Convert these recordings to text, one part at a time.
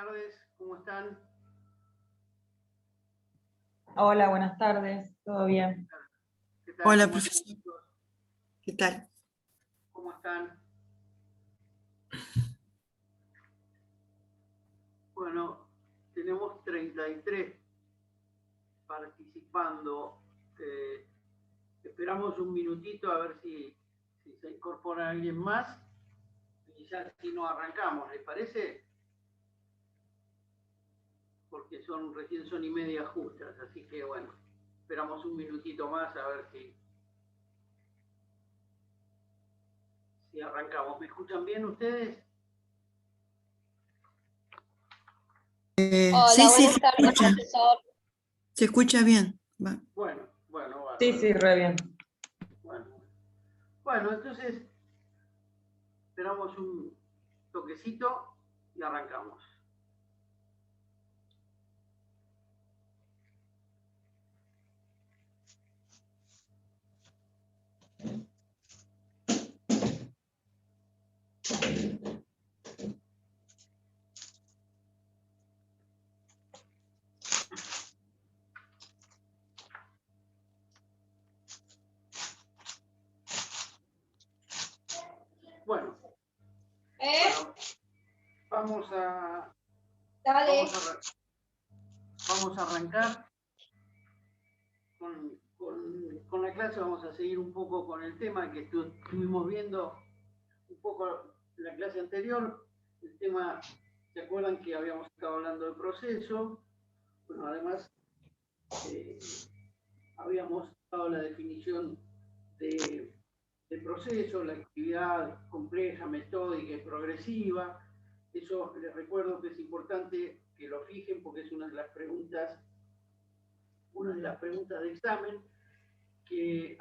tardes, ¿cómo están? Hola, buenas tardes, ¿todo bien? ¿Qué tal? Hola, ¿Cómo profesor. están, chicos? ¿Qué tal? ¿Cómo están? Bueno, tenemos 33 participando. Esperamos un minutito a ver si se incorpora alguien más y ya si no arrancamos, ¿les parece? Porque recién son y media justas, así que bueno, esperamos un minutito más a ver si arrancamos. ¿Me escuchan bien ustedes? Hola, Sí, buenas tardes, profesor. se escucha bien. Va. Bueno, Sí, sí, re bien. Bueno, entonces esperamos un toquecito y arrancamos. Bueno, vamos a arrancar con la clase. Vamos a seguir un poco con el tema que estuvimos viendo un poco en la clase anterior. El tema, ¿se acuerdan que habíamos estado hablando del proceso? Bueno, además habíamos dado la definición del proceso, la actividad compleja, metódica y progresiva. Eso les recuerdo que es importante que lo fijen porque es una de las preguntas de examen. Que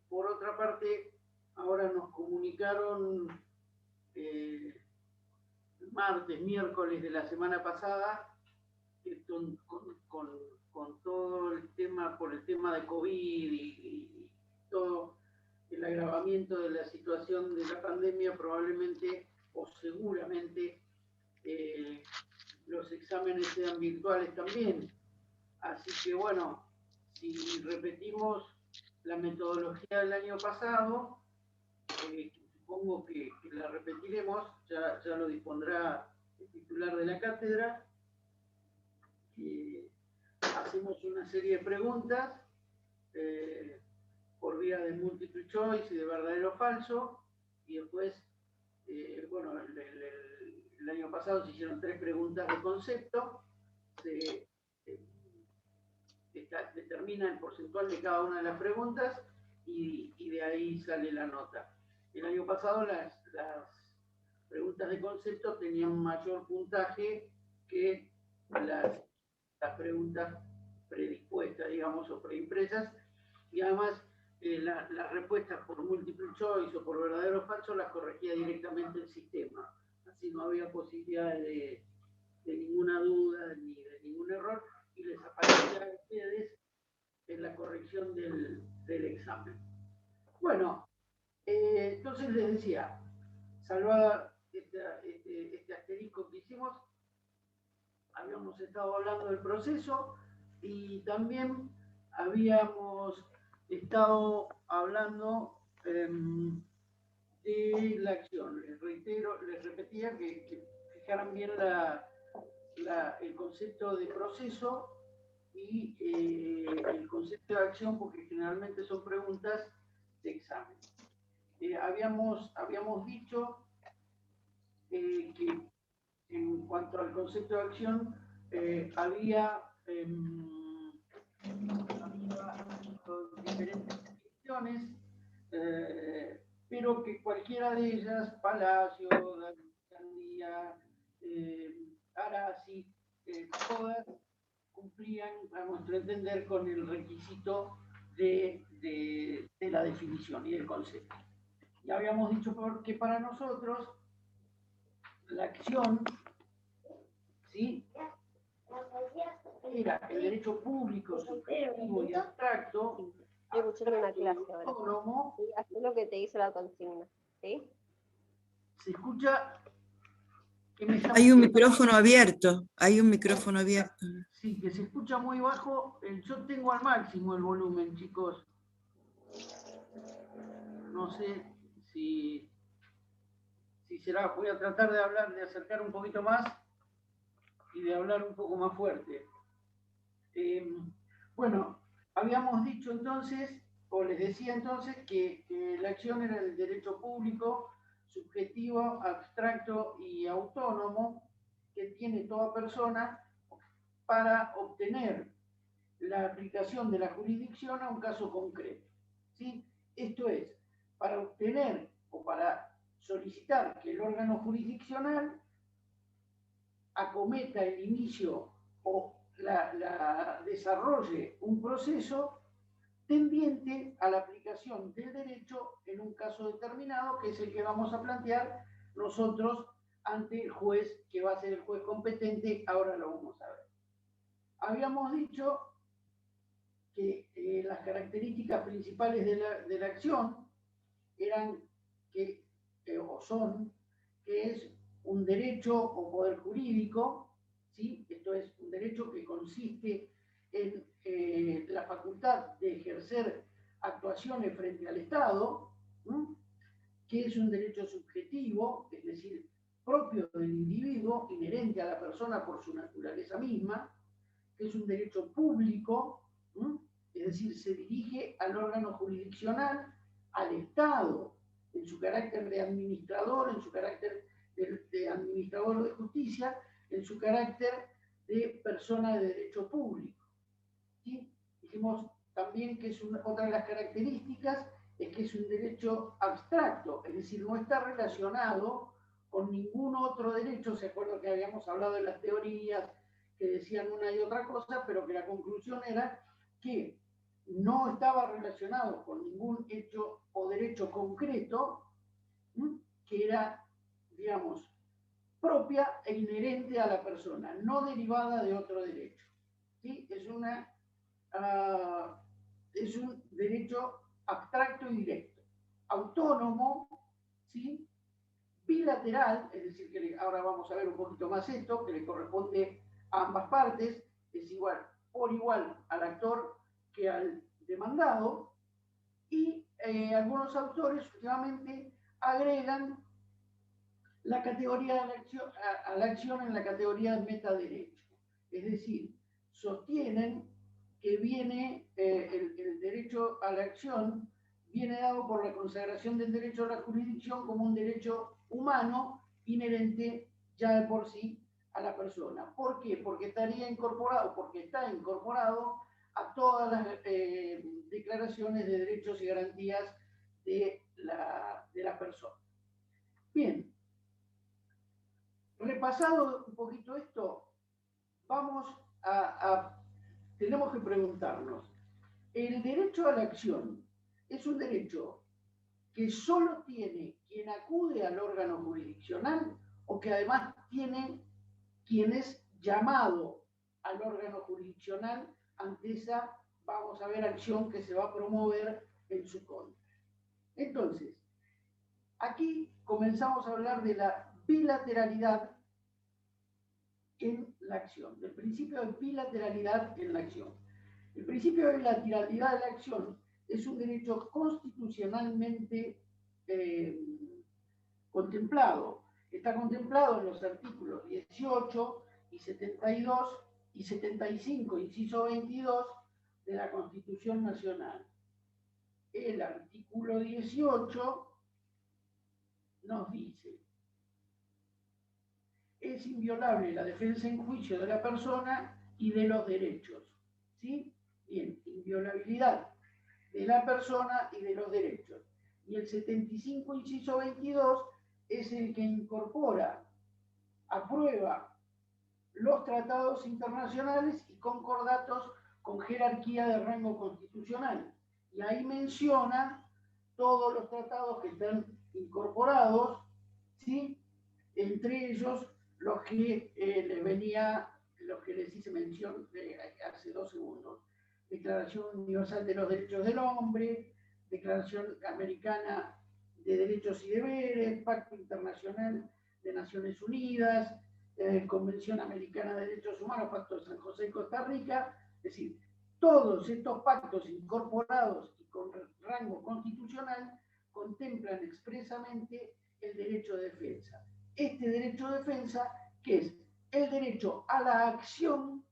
por otra parte, ahora nos comunicaron martes, miércoles de la semana pasada, que con todo el tema, por el tema de COVID y todo el agravamiento de la situación de la pandemia, probablemente o seguramente los exámenes sean virtuales también. Así que bueno, si repetimos la metodología del año pasado, supongo que la repetiremos, ya lo dispondrá el titular de la cátedra. Hacemos una serie de preguntas por vía de multiple choice y de verdadero o falso, y después, el año pasado se hicieron 3 preguntas de concepto, se determina el porcentual de cada una de las preguntas y de ahí sale la nota. El año pasado las preguntas de concepto tenían mayor puntaje que las preguntas predispuestas, digamos, o preimpresas, y además las respuestas por multiple choice o por verdadero o falso las corregía directamente el sistema. Así no había posibilidad de ninguna duda ni de ningún error, y les aparecía a ustedes en la corrección del examen. Bueno, entonces les decía, salvada este asterisco que hicimos, habíamos estado hablando del proceso y también habíamos estado hablando de la acción. Les repetía que fijaran bien el concepto de proceso y el concepto de acción, porque generalmente son preguntas de examen. Habíamos dicho que en cuanto al concepto de acción, había diferentes definiciones, pero que cualquiera de ellas, Palacio, Gandía, Arasi, todas cumplían, a nuestro entender, con el requisito de la definición y del concepto. Ya habíamos dicho que para nosotros la acción, ¿sí?, era el derecho público, subjetivo y abstracto, Estoy escuchando una clase ahora. autónomo. Sí, haz lo que te dice la consigna, ¿sí? ¿Se escucha? que me está- Hay un micrófono abierto. Hay un micrófono abierto. Sí, que se escucha muy bajo. Yo tengo al máximo el volumen, chicos. No sé si será. Voy a tratar de hablar, de acercar un poquito más y de hablar un poco más fuerte. Bueno, habíamos dicho entonces, o les decía entonces, que la acción era el derecho público, subjetivo, abstracto y autónomo que tiene toda persona para obtener la aplicación de la jurisdicción a un caso concreto. ¿Sí? Esto es, para obtener o para solicitar que el órgano jurisdiccional acometa el inicio o desarrolle un proceso tendiente a la aplicación del derecho en un caso determinado, que es el que vamos a plantear nosotros ante el juez, que va a ser el juez competente. Ahora lo vamos a ver. Habíamos dicho que las características principales de la acción eran o son, que es un derecho o poder jurídico, ¿sí? Esto es un derecho que consiste en la facultad de ejercer actuaciones frente al Estado, ¿no? Que es un derecho subjetivo, es decir, propio del individuo, inherente a la persona por su naturaleza misma, que es un derecho público, ¿no? Es decir, se dirige al órgano jurisdiccional, al Estado, en su carácter de administrador, en su carácter de administrador de justicia, en su carácter de persona de derecho público. ¿Sí? Dijimos también que otra de las características es que es un derecho abstracto, es decir, no está relacionado con ningún otro derecho. Se acuerdan que habíamos hablado de las teorías que decían una y otra cosa, pero que la conclusión era que no estaba relacionado con ningún hecho o derecho concreto, que era, digamos, propia e inherente a la persona, no derivada de otro derecho. ¿Sí? Es un derecho abstracto y directo, autónomo, ¿sí? Bilateral, es decir, que ahora vamos a ver un poquito más esto, que le corresponde a ambas partes, es igual, por igual al actor que al demandado, y algunos autores últimamente agregan la categoría de a la acción en la categoría de metaderecho. Es decir, sostienen que viene el derecho a la acción viene dado por la consagración del derecho a la jurisdicción como un derecho humano inherente ya de por sí a la persona. ¿Por qué? Porque está incorporado a todas las declaraciones de derechos y garantías de la persona. Bien, repasado un poquito esto, tenemos que preguntarnos, ¿el derecho a la acción es un derecho que solo tiene quien acude al órgano jurisdiccional o que además tiene quien es llamado al órgano jurisdiccional ante esa, vamos a ver, acción que se va a promover en su contra? Entonces, aquí comenzamos a hablar de la bilateralidad en la acción, del principio de bilateralidad en la acción. El principio de bilateralidad de la acción es un derecho constitucionalmente contemplado. Está contemplado en los artículos 18 y 72 y 75, inciso 22 de la Constitución Nacional. El artículo 18 nos dice: es inviolable la defensa en juicio de la persona y de los derechos. ¿Sí? Bien, inviolabilidad de la persona y de los derechos. Y el 75, inciso 22, es el que incorpora, aprueba los tratados internacionales y concordatos con jerarquía de rango constitucional. Y ahí menciona todos los tratados que están incorporados, ¿sí? Entre ellos los que les hice mención hace 2 segundos. Declaración Universal de los Derechos del Hombre, Declaración Americana de Derechos y Deberes, Pacto Internacional de Naciones Unidas, Convención Americana de Derechos Humanos, Pacto de San José y Costa Rica, es decir, todos estos pactos incorporados y con rango constitucional contemplan expresamente el derecho de defensa. Este derecho de defensa, que es el derecho a la acción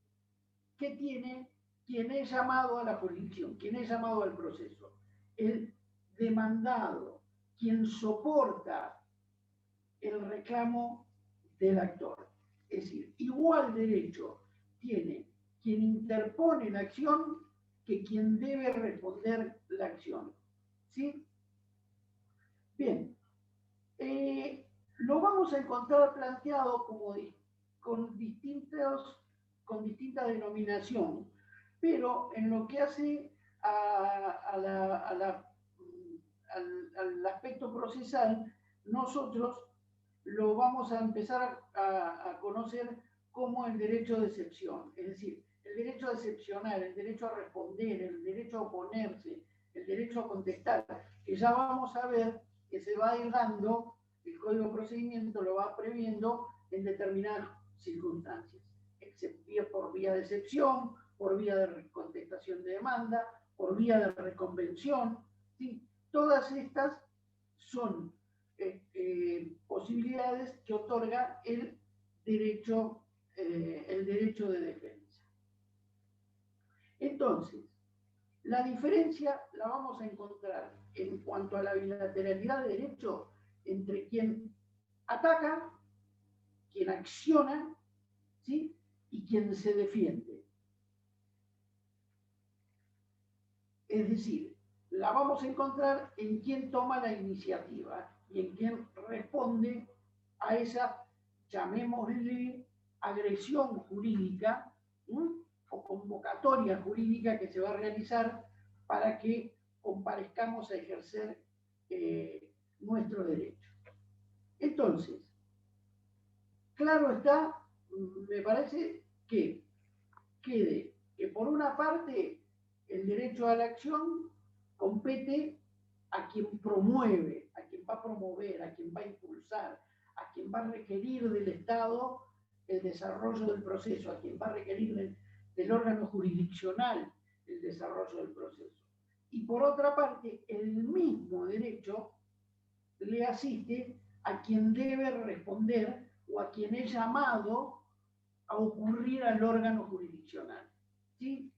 que tiene quien es llamado a la jurisdicción, quien es llamado al proceso, el demandado, quien soporta el reclamo del actor. Es decir, igual derecho tiene quien interpone la acción que quien debe responder la acción. ¿Sí? Bien. Lo vamos a encontrar planteado como con distinta denominación, pero en lo que hace al aspecto procesal, nosotros lo vamos a empezar a conocer como el derecho de excepción, es decir, el derecho a excepcionar, el derecho a responder, el derecho a oponerse, el derecho a contestar, que ya vamos a ver que se va a ir dando, el Código de Procedimiento lo va previendo en determinadas circunstancias, por vía de excepción, por vía de contestación de demanda, por vía de reconvención, ¿sí? Todas estas son posibilidades que otorga el derecho de defensa. Entonces, la diferencia la vamos a encontrar en cuanto a la bilateralidad de derecho entre quien ataca, quien acciona, ¿sí? Y quien se defiende. Es decir, la vamos a encontrar en quien toma la iniciativa y en quien responde a esa, llamémosle, agresión jurídica, ¿sí? O convocatoria jurídica que se va a realizar para que comparezcamos a ejercer nuestro derecho. Entonces, claro está, me parece que quede que por una parte el derecho a la acción compete a quien promueve, a quien va a promover, a quien va a impulsar, a quien va a requerir del Estado el desarrollo del proceso, a quien va a requerir del órgano jurisdiccional el desarrollo del proceso. Y por otra parte, el mismo derecho le asiste a quien debe responder o a quien es llamado a ocurrir al órgano jurisdiccional. ¿Sí?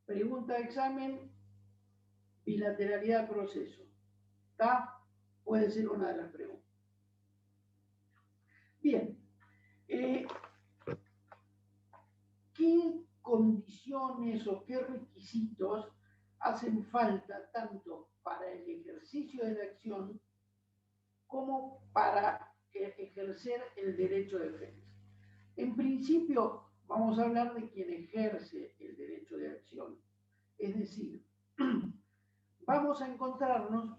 Pregunta de examen, bilateralidad de proceso. ¿Está? Puede ser una de las preguntas. Bien. ¿Qué condiciones o qué requisitos hacen falta tanto para el ejercicio de la acción como para ejercer el derecho de defensa? En principio, vamos a hablar de quien ejerce el derecho de acción. Es decir, vamos a encontrarnos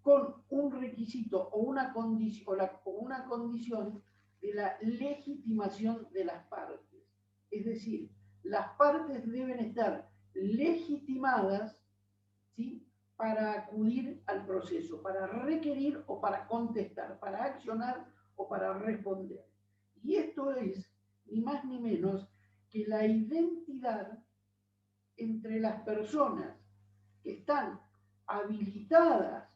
con un requisito o una condición de la legitimación de las partes. Es decir, las partes deben estar legitimadas, ¿sí?, para acudir al proceso, para requerir o para contestar, para accionar o para responder. Y esto es ni más ni menos que la identidad entre las personas que están habilitadas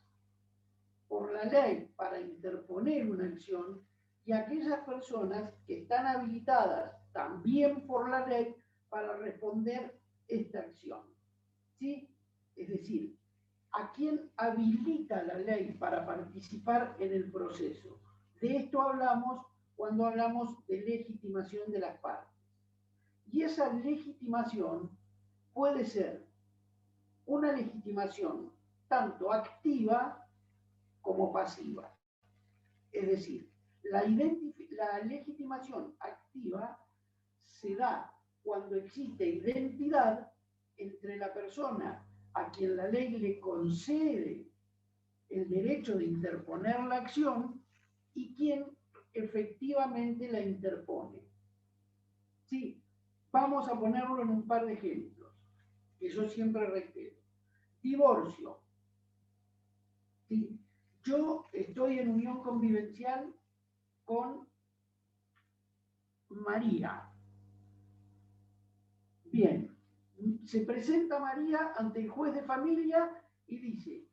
por la ley para interponer una acción y aquellas personas que están habilitadas también por la ley para responder esta acción. ¿Sí? Es decir, ¿a quién habilita la ley para participar en el proceso? De esto hablamos cuando hablamos de legitimación de las partes. Y esa legitimación puede ser una legitimación tanto activa como pasiva. Es decir, la legitimación activa se da cuando existe identidad entre la persona a quien la ley le concede el derecho de interponer la acción y quien efectivamente la interpone. Sí, vamos a ponerlo en un par de ejemplos, que yo siempre reitero. Divorcio. ¿Sí? Yo estoy en unión convivencial con María. Bien, se presenta María ante el juez de familia y dice: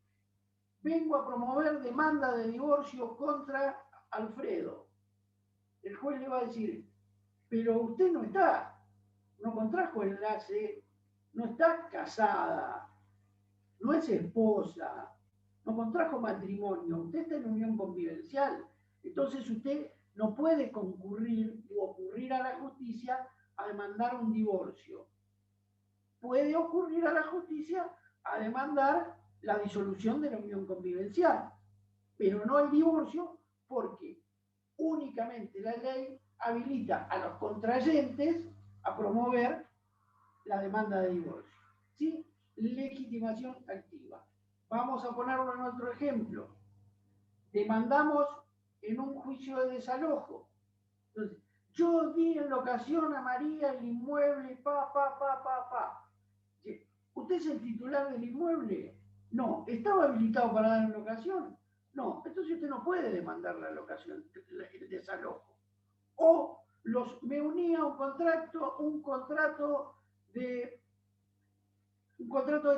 vengo a promover demanda de divorcio contra Alfredo. El juez le va a decir: pero usted no contrajo enlace, no está casada, no es esposa, no contrajo matrimonio, usted está en unión convivencial. Entonces usted no puede concurrir u ocurrir a la justicia a demandar un divorcio. Puede ocurrir a la justicia a demandar la disolución de la unión convivencial, pero no el divorcio, porque únicamente la ley habilita a los contrayentes a promover la demanda de divorcio. ¿Sí? Legitimación activa. Vamos a ponerlo en otro ejemplo. Demandamos en un juicio de desalojo. Entonces, yo di en locación a María el inmueble, ¿Usted es el titular del inmueble? No. ¿Estaba habilitado para dar en locación? No. Entonces usted no puede demandar la locación, el desalojo. O me unía a un contrato de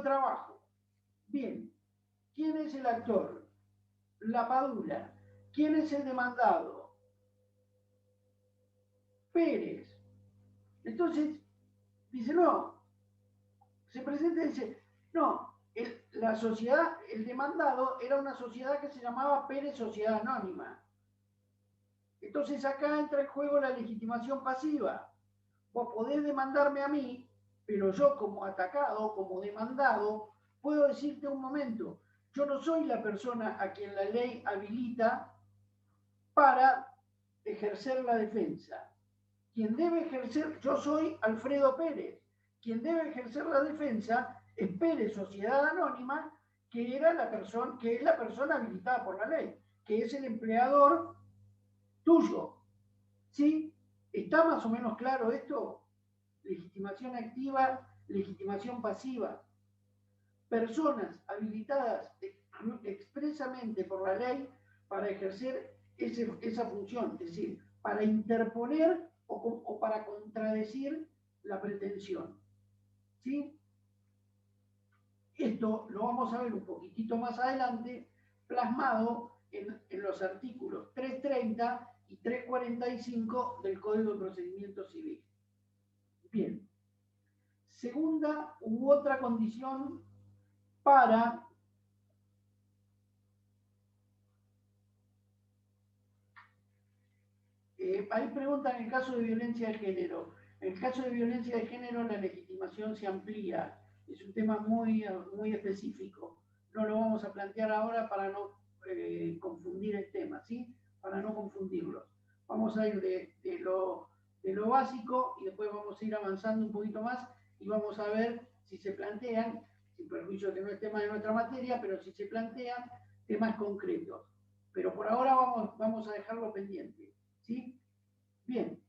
trabajo. Bien. ¿Quién es el actor? La Padula. ¿Quién es el demandado? Pérez. Entonces, dice, no. Se presenta y dice, no, la sociedad, el demandado era una sociedad que se llamaba Pérez Sociedad Anónima. Entonces acá entra en juego la legitimación pasiva. Vos podés demandarme a mí, pero yo como atacado, como demandado, puedo decirte un momento, yo no soy la persona a quien la ley habilita para ejercer la defensa. Quien debe ejercer, yo soy Alfredo Pérez, quien debe ejercer la defensa es Pérez Sociedad Anónima, que es la persona habilitada por la ley, que es el empleador tuyo. ¿Sí? ¿Está más o menos claro esto? Legitimación activa, legitimación pasiva. Personas habilitadas expresamente por la ley para ejercer esa función, es decir, para interponer o para contradecir la pretensión. ¿Sí? Esto lo vamos a ver un poquitito más adelante, plasmado en los artículos 330 y 345 del Código de Procedimiento Civil. Bien. Segunda u otra condición para ahí preguntan en el caso de violencia de género. En el caso de violencia de género la legitimación se amplía. Es un tema muy, muy específico. No lo vamos a plantear ahora para no confundir el tema, ¿sí? Para no confundirlos. Vamos a ir de lo básico y después vamos a ir avanzando un poquito más y vamos a ver si se plantean, sin perjuicio que no es tema de nuestra materia, pero si se plantean temas concretos. Pero por ahora vamos a dejarlo pendiente, ¿sí? Bien.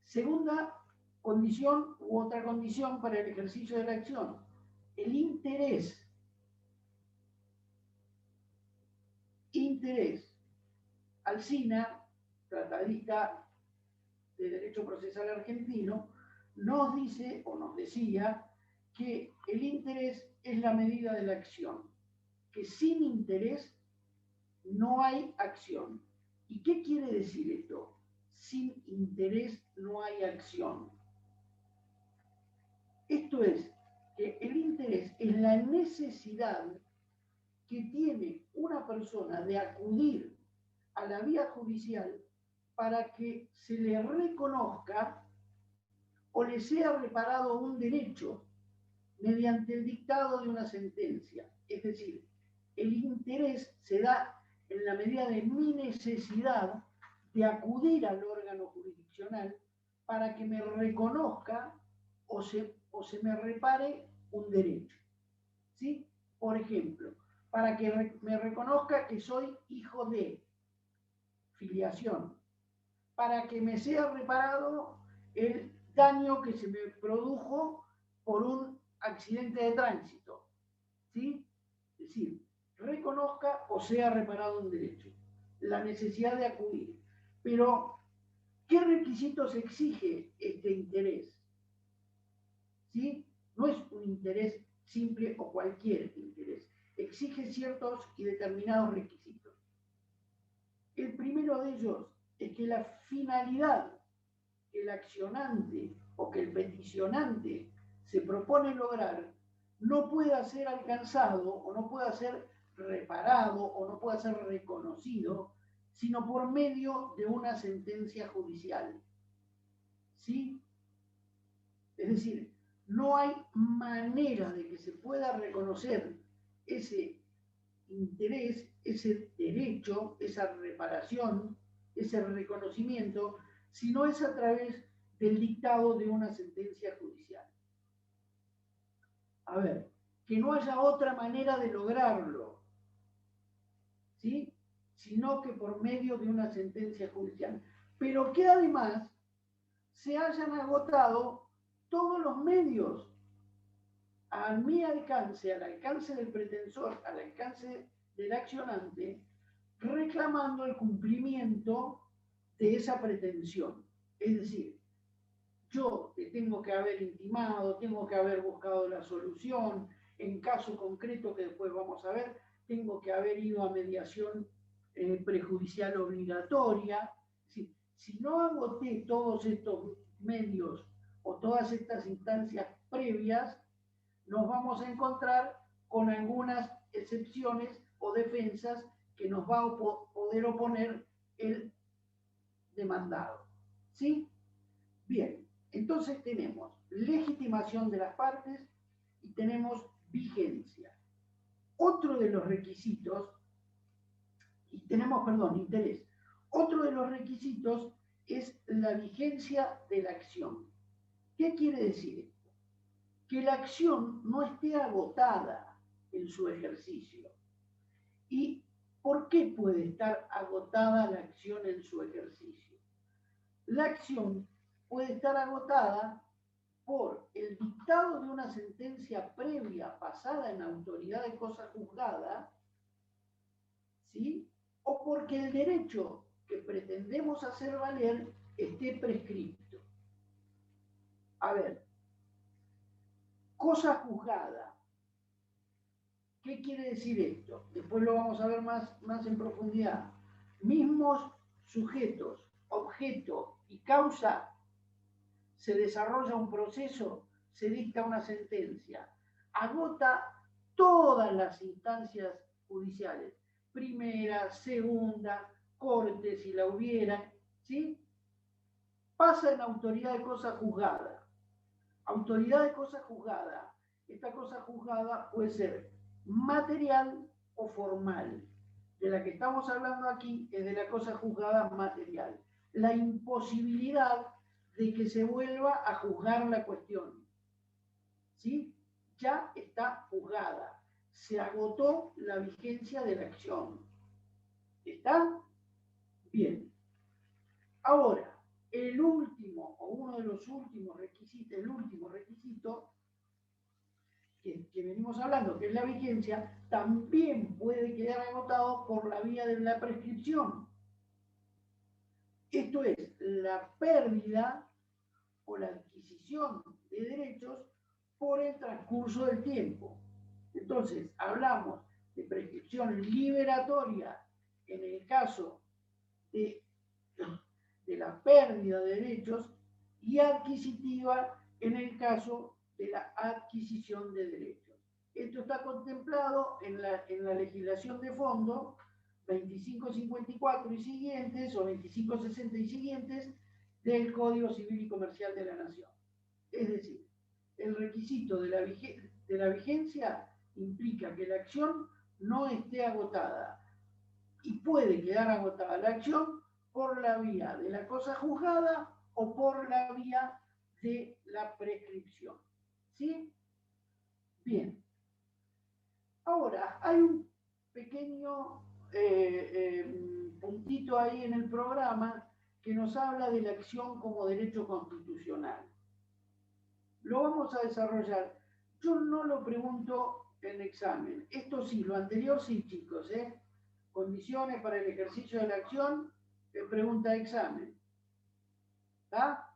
Segunda condición u otra condición para el ejercicio de la acción. El interés. Interés. Alsina, tratadista de Derecho Procesal Argentino, nos dice o nos decía que el interés es la medida de la acción, que sin interés no hay acción. ¿Y qué quiere decir esto? Sin interés no hay acción. Esto es que el interés es la necesidad que tiene una persona de acudir a la vía judicial para que se le reconozca o le sea reparado un derecho mediante el dictado de una sentencia. Es decir, el interés se da en la medida de mi necesidad de acudir al órgano jurisdiccional para que me reconozca o se me repare un derecho. ¿Sí? Por ejemplo, para que me reconozca que soy hijo de filiación, para que me sea reparado el daño que se me produjo por un accidente de tránsito. ¿Sí? Es decir, reconozca o sea reparado un derecho. la necesidad de acudir. Pero, ¿qué requisitos exige este interés? ¿Sí? No es un interés simple o cualquier interés. Exige ciertos y determinados requisitos. El primero de ellos es que la finalidad que el accionante o que el peticionante se propone lograr no pueda ser alcanzado o no pueda ser reparado o no pueda ser reconocido, sino por medio de una sentencia judicial. ¿Sí? Es decir, no hay manera de que se pueda reconocer ese interés, ese derecho, esa reparación, ese reconocimiento, si no es a través del dictado de una sentencia judicial. A ver, que no haya otra manera de lograrlo, ¿sí? Sino que por medio de una sentencia judicial. Pero que además se hayan agotado todos los medios a mi alcance, al alcance del pretensor, al alcance del accionante, reclamando el cumplimiento de esa pretensión. Es decir, yo te tengo que haber intimado, tengo que haber buscado la solución, en caso concreto que después vamos a ver, tengo que haber ido a mediación prejudicial obligatoria. Si no agoté todos estos medios o todas estas instancias previas, nos vamos a encontrar con algunas excepciones o defensas que nos va a poder oponer el demandado. ¿Sí? Bien, entonces tenemos legitimación de las partes y tenemos vigencia. Otro de los requisitos, y tenemos, perdón, interés. Otro de los requisitos es la vigencia de la acción. ¿Qué quiere decir esto? Que la acción no esté agotada en su ejercicio. ¿Y por qué puede estar agotada la acción en su ejercicio? La acción puede estar agotada por el dictado de una sentencia previa pasada en autoridad de cosa juzgada, ¿sí? O porque el derecho que pretendemos hacer valer esté prescripto. A ver, cosa juzgada. ¿Qué quiere decir esto? Después lo vamos a ver más en profundidad. Mismos sujetos, objeto y causa, se desarrolla un proceso, se dicta una sentencia, agota todas las instancias judiciales, primera, segunda, corte si la hubiera, ¿sí? Pasa en autoridad de cosa juzgada. Autoridad de cosa juzgada. Esta cosa juzgada puede ser material o formal. De la que estamos hablando aquí es de la cosa juzgada material. La imposibilidad de que se vuelva a juzgar la cuestión. ¿Sí? Ya está juzgada. Se agotó la vigencia de la acción. ¿Está? Bien. Ahora, el último, o uno de los últimos requisitos, el último requisito que venimos hablando, que es la vigencia, también puede quedar agotado por la vía de la prescripción. Esto es, la pérdida o la adquisición de derechos por el transcurso del tiempo. Entonces, hablamos de prescripción liberatoria en el caso de la pérdida de derechos y adquisitiva en el caso de la adquisición de derechos. Esto está contemplado en la legislación de fondo 2554 y siguientes o 2560 y siguientes del Código Civil y Comercial de la Nación. Es decir, el requisito de la vigencia implica que la acción no esté agotada y puede quedar agotada la acción por la vía de la cosa juzgada o por la vía de la prescripción. ¿Sí? Bien. Ahora, hay un pequeño puntito ahí en el programa que nos habla de la acción como derecho constitucional. Lo vamos a desarrollar. Yo no lo pregunto en examen. Esto sí, lo anterior sí, chicos, ¿eh? condiciones para el ejercicio de la acción, pregunta de examen. ¿Está?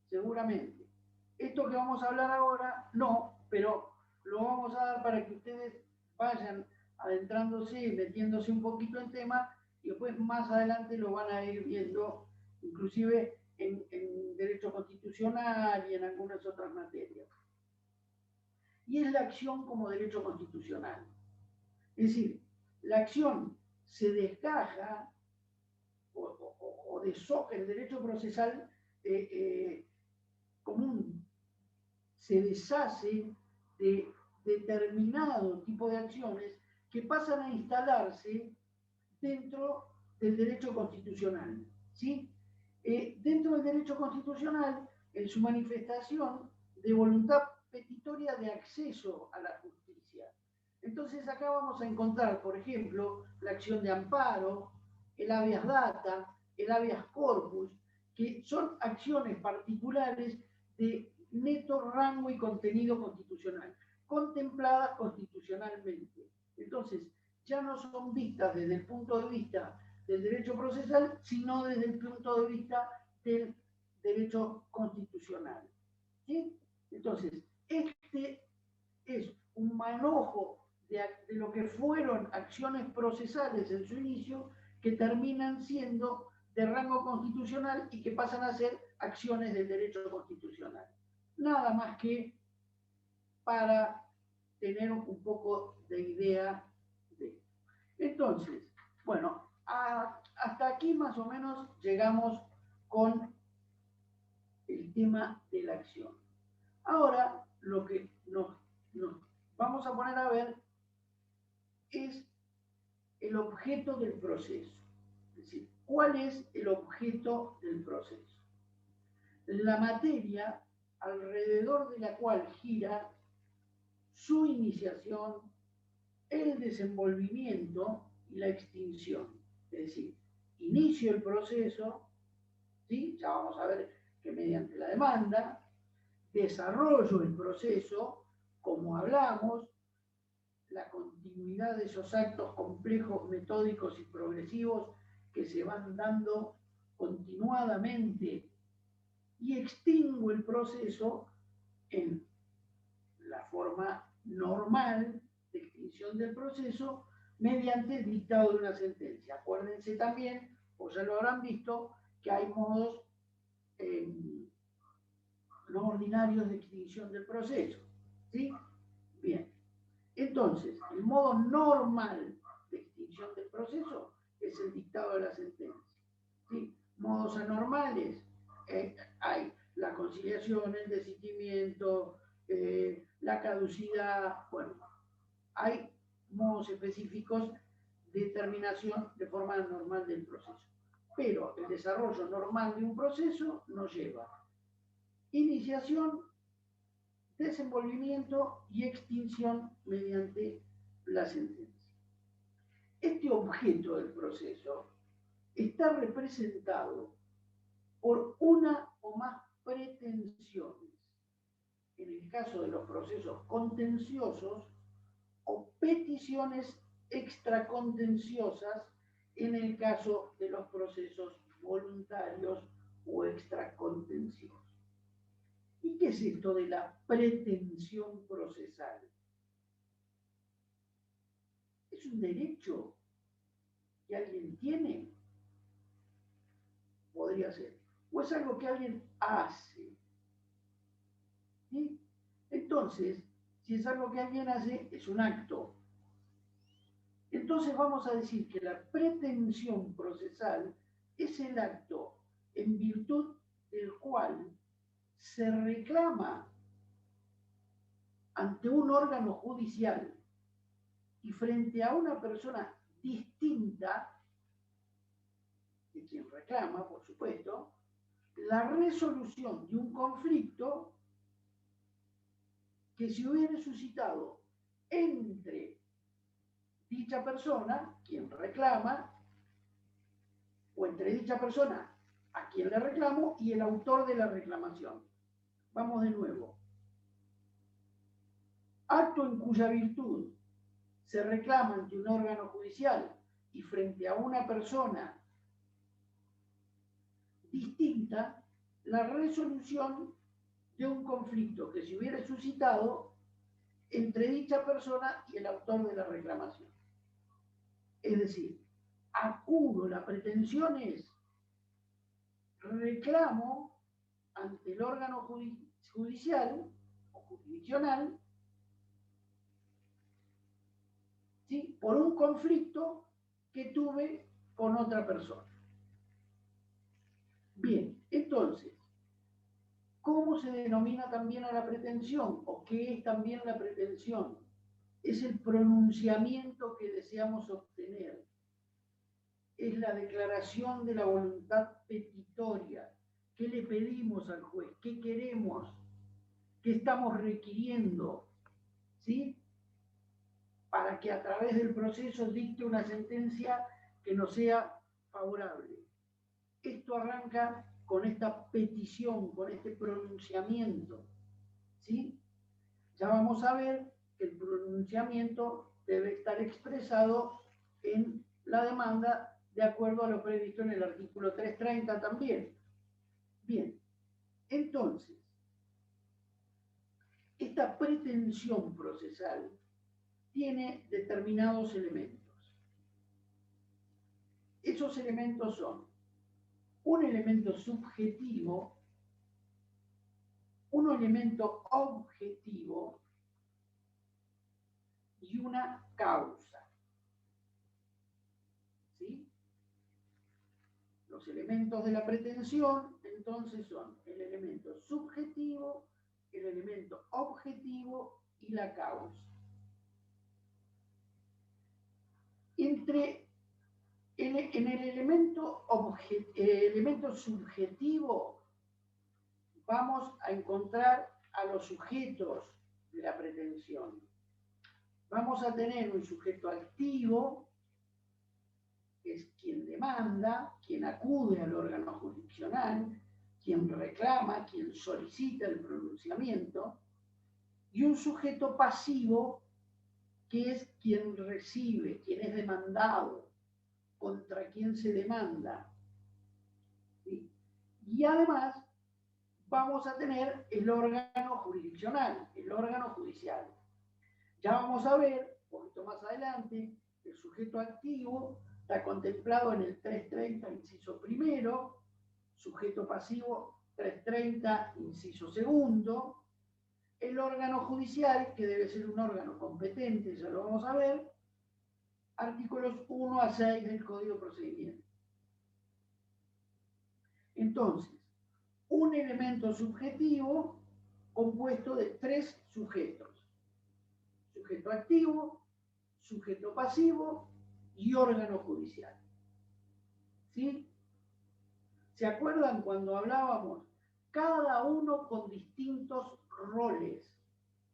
Seguramente. Esto que vamos a hablar ahora, no, pero lo vamos a dar para que ustedes vayan adentrándose, metiéndose un poquito en tema, y después más adelante lo van a ir viendo, inclusive en derecho constitucional y en algunas otras materias. Y es la acción como derecho constitucional. Es decir, la acción se desgaja o deshoja el derecho procesal común, se deshace de determinado tipo de acciones que pasan a instalarse dentro del derecho constitucional, ¿sí? Dentro del derecho constitucional, en su manifestación de voluntad petitoria de acceso a la justicia. Entonces acá vamos a encontrar, por ejemplo, la acción de amparo, el habeas data, el habeas corpus, que son acciones particulares de neto rango y contenido constitucional, contempladas constitucionalmente. Entonces, ya no son vistas desde el punto de vista del derecho procesal, sino desde el punto de vista del derecho constitucional. ¿Sí? Entonces, este es un manojo de lo que fueron acciones procesales en su inicio, que terminan siendo de rango constitucional y que pasan a ser acciones del derecho constitucional. Nada más que para tener un poco de idea de. Entonces, bueno, hasta aquí más o menos llegamos con el tema de la acción. Ahora, lo que nos vamos a poner a ver es el objeto del proceso. Es decir, ¿cuál es el objeto del proceso? La materia alrededor de la cual gira su iniciación, el desenvolvimiento y la extinción. Es decir, inicio el proceso, ¿sí? Ya vamos a ver que mediante la demanda, desarrollo el proceso, como hablamos, la continuidad de esos actos complejos, metódicos y progresivos que se van dando continuadamente, y extingo el proceso en la forma normal de extinción del proceso mediante el dictado de una sentencia. Acuérdense también, o ya lo habrán visto, que hay modos no ordinarios de extinción del proceso. ¿Sí? Bien. Entonces, el modo normal de extinción del proceso es el dictado de la sentencia. ¿Sí? Modos anormales, hay la conciliación, el desistimiento, la caducidad, bueno, hay modos específicos de determinación de forma normal del proceso. Pero el desarrollo normal de un proceso nos lleva iniciación, desenvolvimiento y extinción mediante la sentencia. Este objeto del proceso está representado por una o más pretensiones, en el caso de los procesos contenciosos, o peticiones extracontenciosas en el caso de los procesos voluntarios o extracontenciosos. ¿Y qué es esto de la pretensión procesal? ¿Es un derecho que alguien tiene? Podría ser. ¿O es algo que alguien hace? ¿Sí? Entonces, si es algo que alguien hace, es un acto. Entonces vamos a decir que la pretensión procesal es el acto en virtud del cual se reclama ante un órgano judicial y frente a una persona distinta de quien reclama, por supuesto, la resolución de un conflicto que se hubiera suscitado entre dicha persona, quien reclama, o entre dicha persona a quien le reclamo y el autor de la reclamación. Vamos de nuevo. Acto en cuya virtud se reclama ante un órgano judicial y frente a una persona distinta, la resolución de un conflicto que se hubiera suscitado entre dicha persona y el autor de la reclamación. Es decir, acudo, la pretensión es reclamo ante el órgano judicial o jurisdiccional, ¿sí?, por un conflicto que tuve con otra persona. Bien, entonces, ¿cómo se denomina también a la pretensión? ¿O qué es también la pretensión? Es el pronunciamiento que deseamos obtener. Es la declaración de la voluntad petitoria. ¿Qué le pedimos al juez? ¿Qué queremos? ¿Qué estamos requiriendo? ¿Sí? Para que a través del proceso dicte una sentencia que nos sea favorable. Esto arranca con esta petición, con este pronunciamiento, ¿sí? Ya vamos a ver que el pronunciamiento debe estar expresado en la demanda de acuerdo a lo previsto en el artículo 330 también. Bien, entonces, esta pretensión procesal tiene determinados elementos. Esos elementos son un elemento subjetivo, un elemento objetivo y una causa. ¿Sí? Los elementos de la pretensión, entonces, son el elemento subjetivo, el elemento objetivo y la causa. En el elemento subjetivo vamos a encontrar a los sujetos de la pretensión. Vamos a tener un sujeto activo, que es quien demanda, quien acude al órgano jurisdiccional, quien reclama, quien solicita el pronunciamiento, y un sujeto pasivo, que es quien recibe, quien es demandado, contra quien se demanda. ¿Sí? Y además vamos a tener el órgano jurisdiccional, el órgano judicial. Ya vamos a ver, un poquito más adelante, el sujeto activo está contemplado en el 330, inciso primero, sujeto pasivo 330, inciso segundo, el órgano judicial, que debe ser un órgano competente, ya lo vamos a ver, artículos 1 a 6 del Código de Procedimiento. Entonces, un elemento subjetivo compuesto de 3 sujetos. Sujeto activo, sujeto pasivo y órgano judicial. ¿Sí? ¿Se acuerdan cuando hablábamos? Cada uno con distintos roles.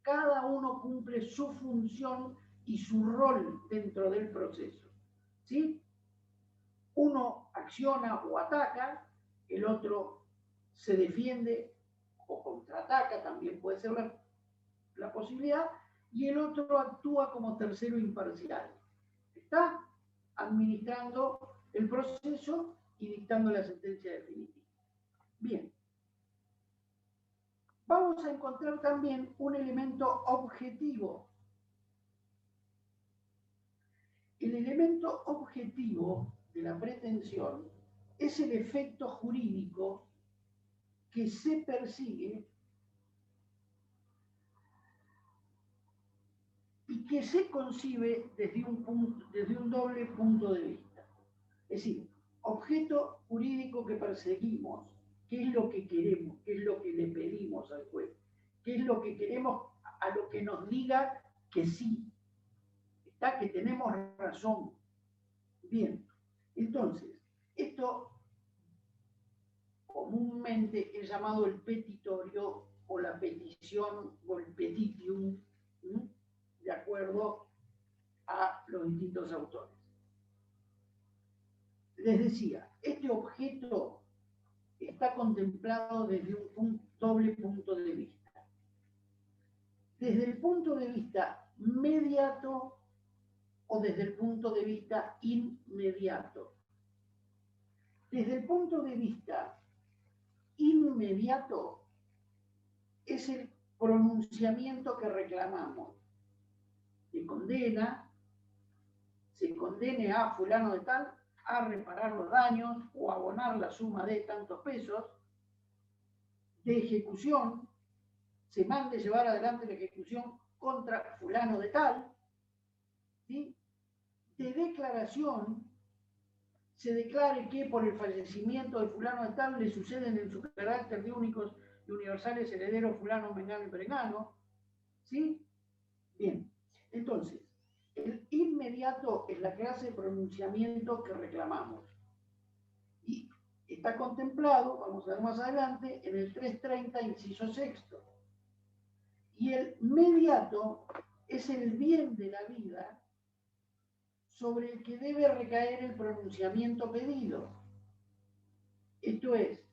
Cada uno cumple su función y su rol dentro del proceso. ¿Sí? Uno acciona o ataca, el otro se defiende o contraataca, también puede ser la posibilidad, y el otro actúa como tercero imparcial. Está administrando el proceso y dictando la sentencia definitiva. Bien. Vamos a encontrar también un elemento objetivo. El elemento objetivo de la pretensión es el efecto jurídico que se persigue y que se concibe desde un doble punto de vista. Es decir, objeto jurídico que perseguimos, qué es lo que queremos, qué es lo que le pedimos al juez, qué es lo que queremos a lo que nos diga que sí, está, que tenemos razón. Bien, entonces, esto comúnmente es llamado el petitorio o la petición o el petitium, ¿sí?, de acuerdo a los distintos autores. Les decía, este objeto está contemplado desde un doble punto de vista. Desde el punto de vista mediato o desde el punto de vista inmediato. Desde el punto de vista inmediato es el pronunciamiento que reclamamos. Se condene a fulano de tal a reparar los daños o abonar la suma de tantos pesos. De ejecución, se mande llevar adelante la ejecución contra fulano de tal. ¿Sí? De declaración, se declare que por el fallecimiento de fulano de tal le suceden en su carácter de únicos y universales herederos fulano, mengano y perengano. ¿Sí? Bien, entonces, el inmediato es la clase de pronunciamiento que reclamamos. Y está contemplado, vamos a ver más adelante, en el 330, inciso sexto. Y el mediato es el bien de la vida sobre el que debe recaer el pronunciamiento pedido. Esto es,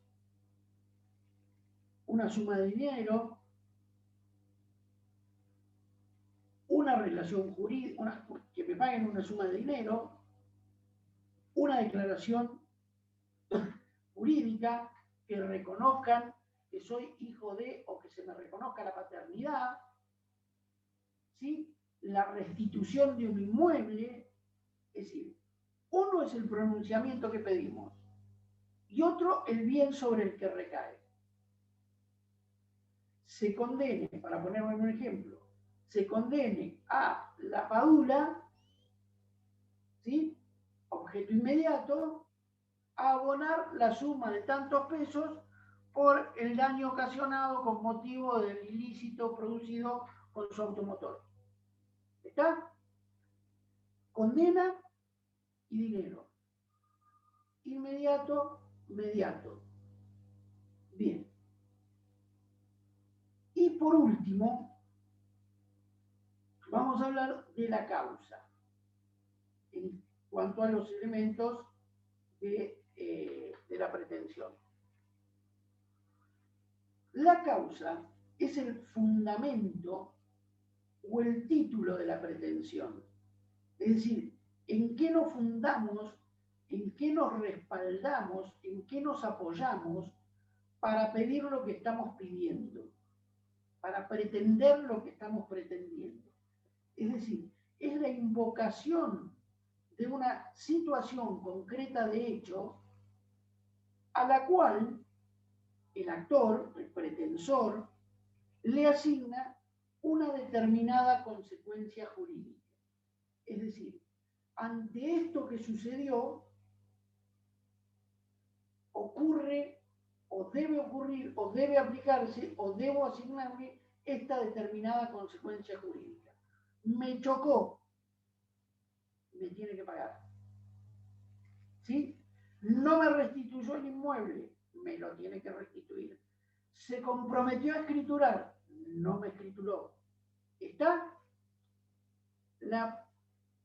una suma de dinero, una relación jurídica, que me paguen una suma de dinero, una declaración jurídica, que reconozcan que soy hijo de, o que se me reconozca la paternidad, ¿sí? La restitución de un inmueble. Es decir, uno es el pronunciamiento que pedimos y otro el bien sobre el que recae. Se condene, para poner un ejemplo, se condene a la padula, ¿sí? Objeto inmediato, a abonar la suma de tantos pesos por el daño ocasionado con motivo del ilícito producido con su automotor. ¿Está? Condena y dinero. Inmediato, mediato. Bien. Y por último, vamos a hablar de la causa en cuanto a los elementos de la pretensión. La causa es el fundamento o el título de la pretensión. Es decir, en qué nos fundamos, en qué nos respaldamos, en qué nos apoyamos para pedir lo que estamos pidiendo, para pretender lo que estamos pretendiendo. Es decir, es la invocación de una situación concreta de hecho a la cual el actor, el pretensor, le asigna una determinada consecuencia jurídica. Es decir, ante esto que sucedió, ocurre, o debe ocurrir, o debe aplicarse, o debo asignarle esta determinada consecuencia jurídica. Me chocó, me tiene que pagar. ¿Sí? No me restituyó el inmueble, me lo tiene que restituir. Se comprometió a escriturar, no me escrituró. ¿Está? La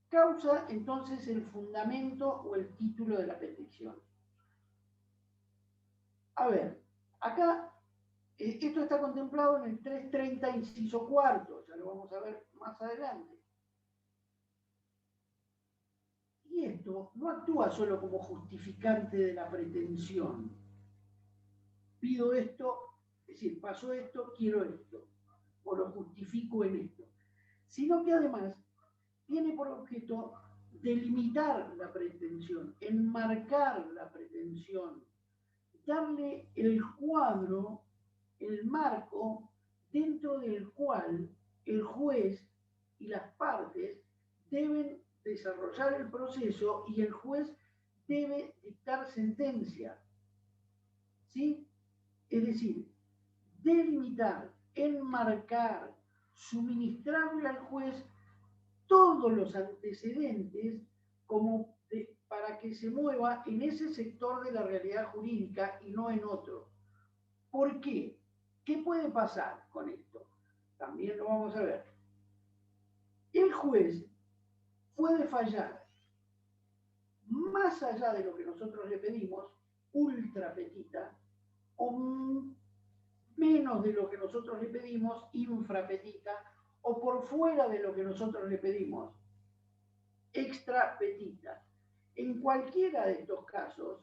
causa, entonces, el fundamento o el título de la petición. A ver, acá, esto está contemplado en el 330, inciso cuarto, ya lo vamos a ver más adelante. Y esto no actúa solo como justificante de la pretensión. Pido esto, es decir, pasó esto, quiero esto, o lo justifico en esto. Sino que además tiene por objeto delimitar la pretensión, enmarcar la pretensión, darle el cuadro, el marco dentro del cual el juez y las partes deben desarrollar el proceso y el juez debe dictar sentencia. ¿Sí? Es decir, delimitar, enmarcar, suministrarle al juez todos los antecedentes como para que se mueva en ese sector de la realidad jurídica y no en otro. ¿Por qué? ¿Qué puede pasar con esto? También lo vamos a ver. El juez puede fallar más allá de lo que nosotros le pedimos, ultra petita, o menos de lo que nosotros le pedimos, infra petita, o por fuera de lo que nosotros le pedimos. extra petita. En cualquiera de estos casos,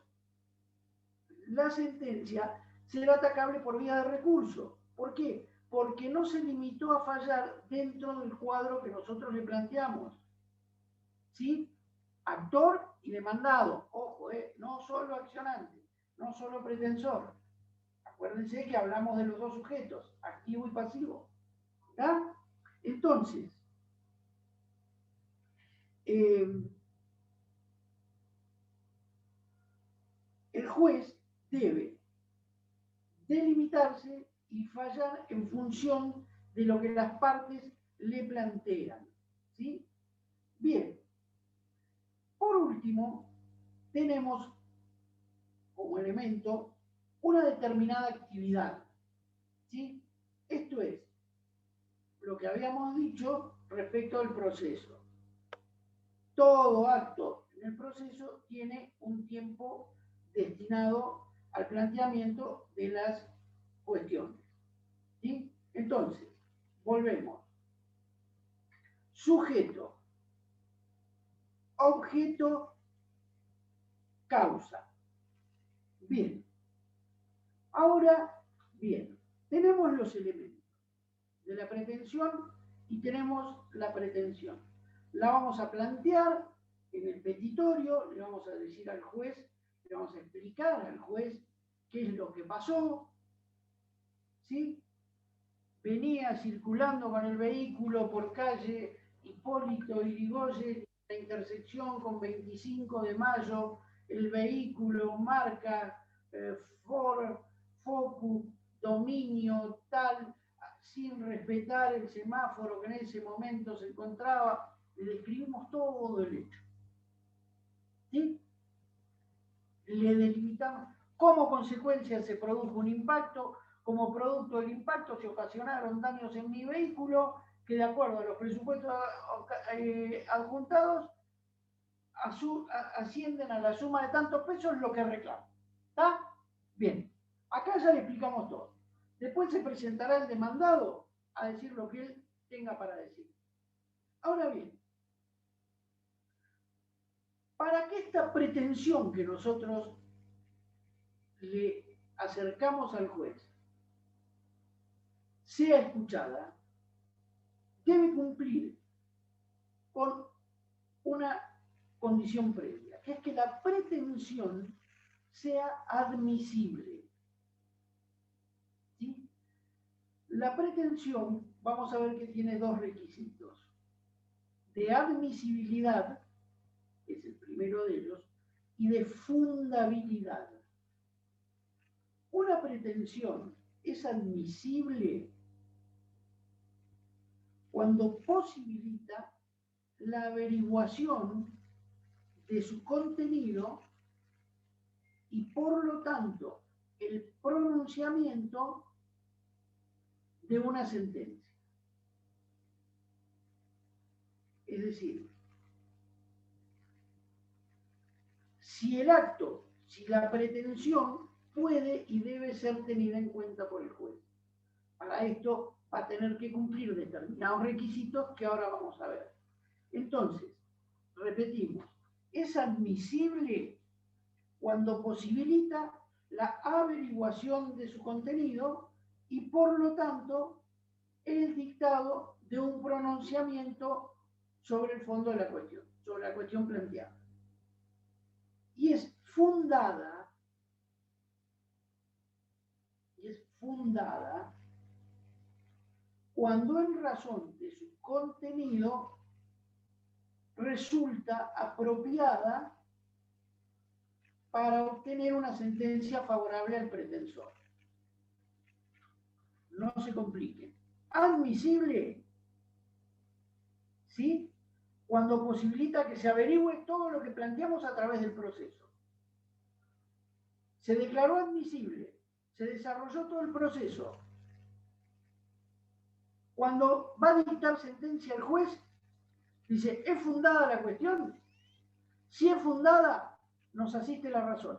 la sentencia será atacable por vía de recurso. ¿Por qué? Porque no se limitó a fallar dentro del cuadro que nosotros le planteamos. ¿Sí? Actor y demandado. Ojo, no solo accionante, no solo pretensor. Acuérdense que hablamos de los dos sujetos, activo y pasivo. ¿Está? Entonces, el juez debe delimitarse y fallar en función de lo que las partes le plantean. ¿Sí? Bien. Por último, tenemos como elemento una determinada actividad. ¿Sí? Esto es lo que habíamos dicho respecto al proceso. Todo acto en el proceso tiene un tiempo destinado al planteamiento de las cuestiones. ¿Sí? Entonces, volvemos. Sujeto, objeto, causa. Bien. Ahora, bien, tenemos los elementos de la pretensión y tenemos la pretensión. La vamos a plantear en el petitorio, le vamos a decir al juez, le vamos a explicar al juez qué es lo que pasó, ¿sí? Venía circulando con el vehículo por calle Hipólito Yrigoyen, la intersección con 25 de mayo, el vehículo marca Ford Focus, dominio tal, sin respetar el semáforo que en ese momento se encontraba. Le describimos todo el hecho. ¿Sí? Le delimitamos. Como consecuencia se produjo un impacto. Como producto del impacto se ocasionaron daños en mi vehículo que, de acuerdo a los presupuestos adjuntados, ascienden a la suma de tantos pesos lo que reclamo. ¿Está? Bien. Acá ya le explicamos todo. Después se presentará el demandado a decir lo que él tenga para decir. Ahora bien, para que esta pretensión que nosotros le acercamos al juez sea escuchada, debe cumplir con una condición previa, que es que la pretensión sea admisible. ¿Sí? La pretensión, vamos a ver que tiene dos requisitos. De admisibilidad, que es el primero de ellos, y de fundabilidad. Una pretensión es admisible cuando posibilita la averiguación de su contenido y, por lo tanto, el pronunciamiento de una sentencia. Es decir, si el acto, si la pretensión puede y debe ser tenida en cuenta por el juez. Para esto va a tener que cumplir determinados requisitos que ahora vamos a ver. Entonces, repetimos, es admisible cuando posibilita la averiguación de su contenido y, por lo tanto, el dictado de un pronunciamiento sobre el fondo de la cuestión, sobre la cuestión planteada. Y es fundada cuando en razón de su contenido resulta apropiada para obtener una sentencia favorable al pretensor. No se compliquen. Admisible, ¿sí? Cuando posibilita que se averigüe todo lo que planteamos a través del proceso. Se declaró admisible, se desarrolló todo el proceso. Cuando va a dictar sentencia el juez, dice, ¿es fundada la cuestión? Si es fundada, nos asiste la razón.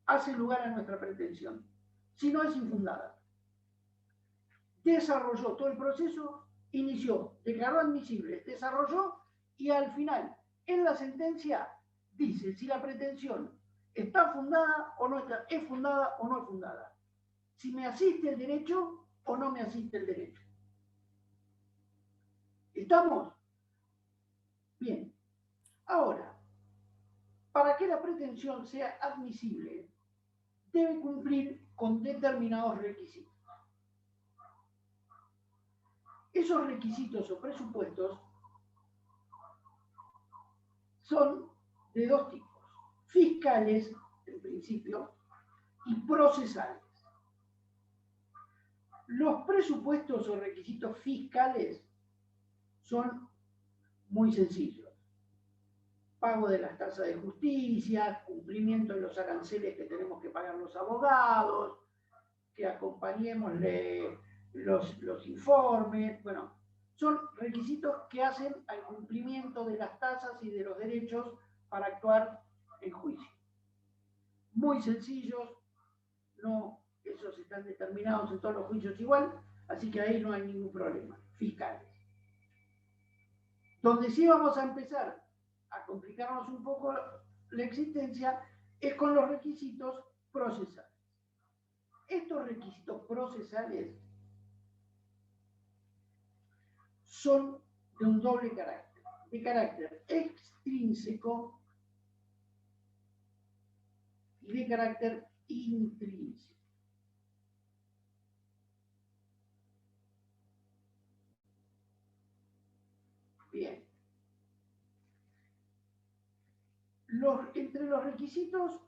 Hace lugar a nuestra pretensión. Si no, es infundada. Desarrolló todo el proceso, inició, declaró admisible, desarrolló y al final, en la sentencia, dice si la pretensión está fundada o no está, es fundada o no es fundada. Si me asiste el derecho o no me asiste el derecho. ¿Estamos? Bien. Ahora, para que la pretensión sea admisible, debe cumplir con determinados requisitos. Esos requisitos o presupuestos son de dos tipos: fiscales, en principio, y procesales. Los presupuestos o requisitos fiscales son muy sencillos: pago de las tasas de justicia, cumplimiento de los aranceles que tenemos que pagar los abogados, que acompañemos los informes. Bueno, son requisitos que hacen al cumplimiento de las tasas y de los derechos para actuar en juicio. Muy sencillos, no, esos están determinados en todos los juicios igual, así que ahí no hay ningún problema. Fiscales. Donde sí vamos a empezar a complicarnos un poco la existencia es con los requisitos procesales. Estos requisitos procesales son de un doble carácter, de carácter extrínseco y de carácter intrínseco. Bien. Entre los requisitos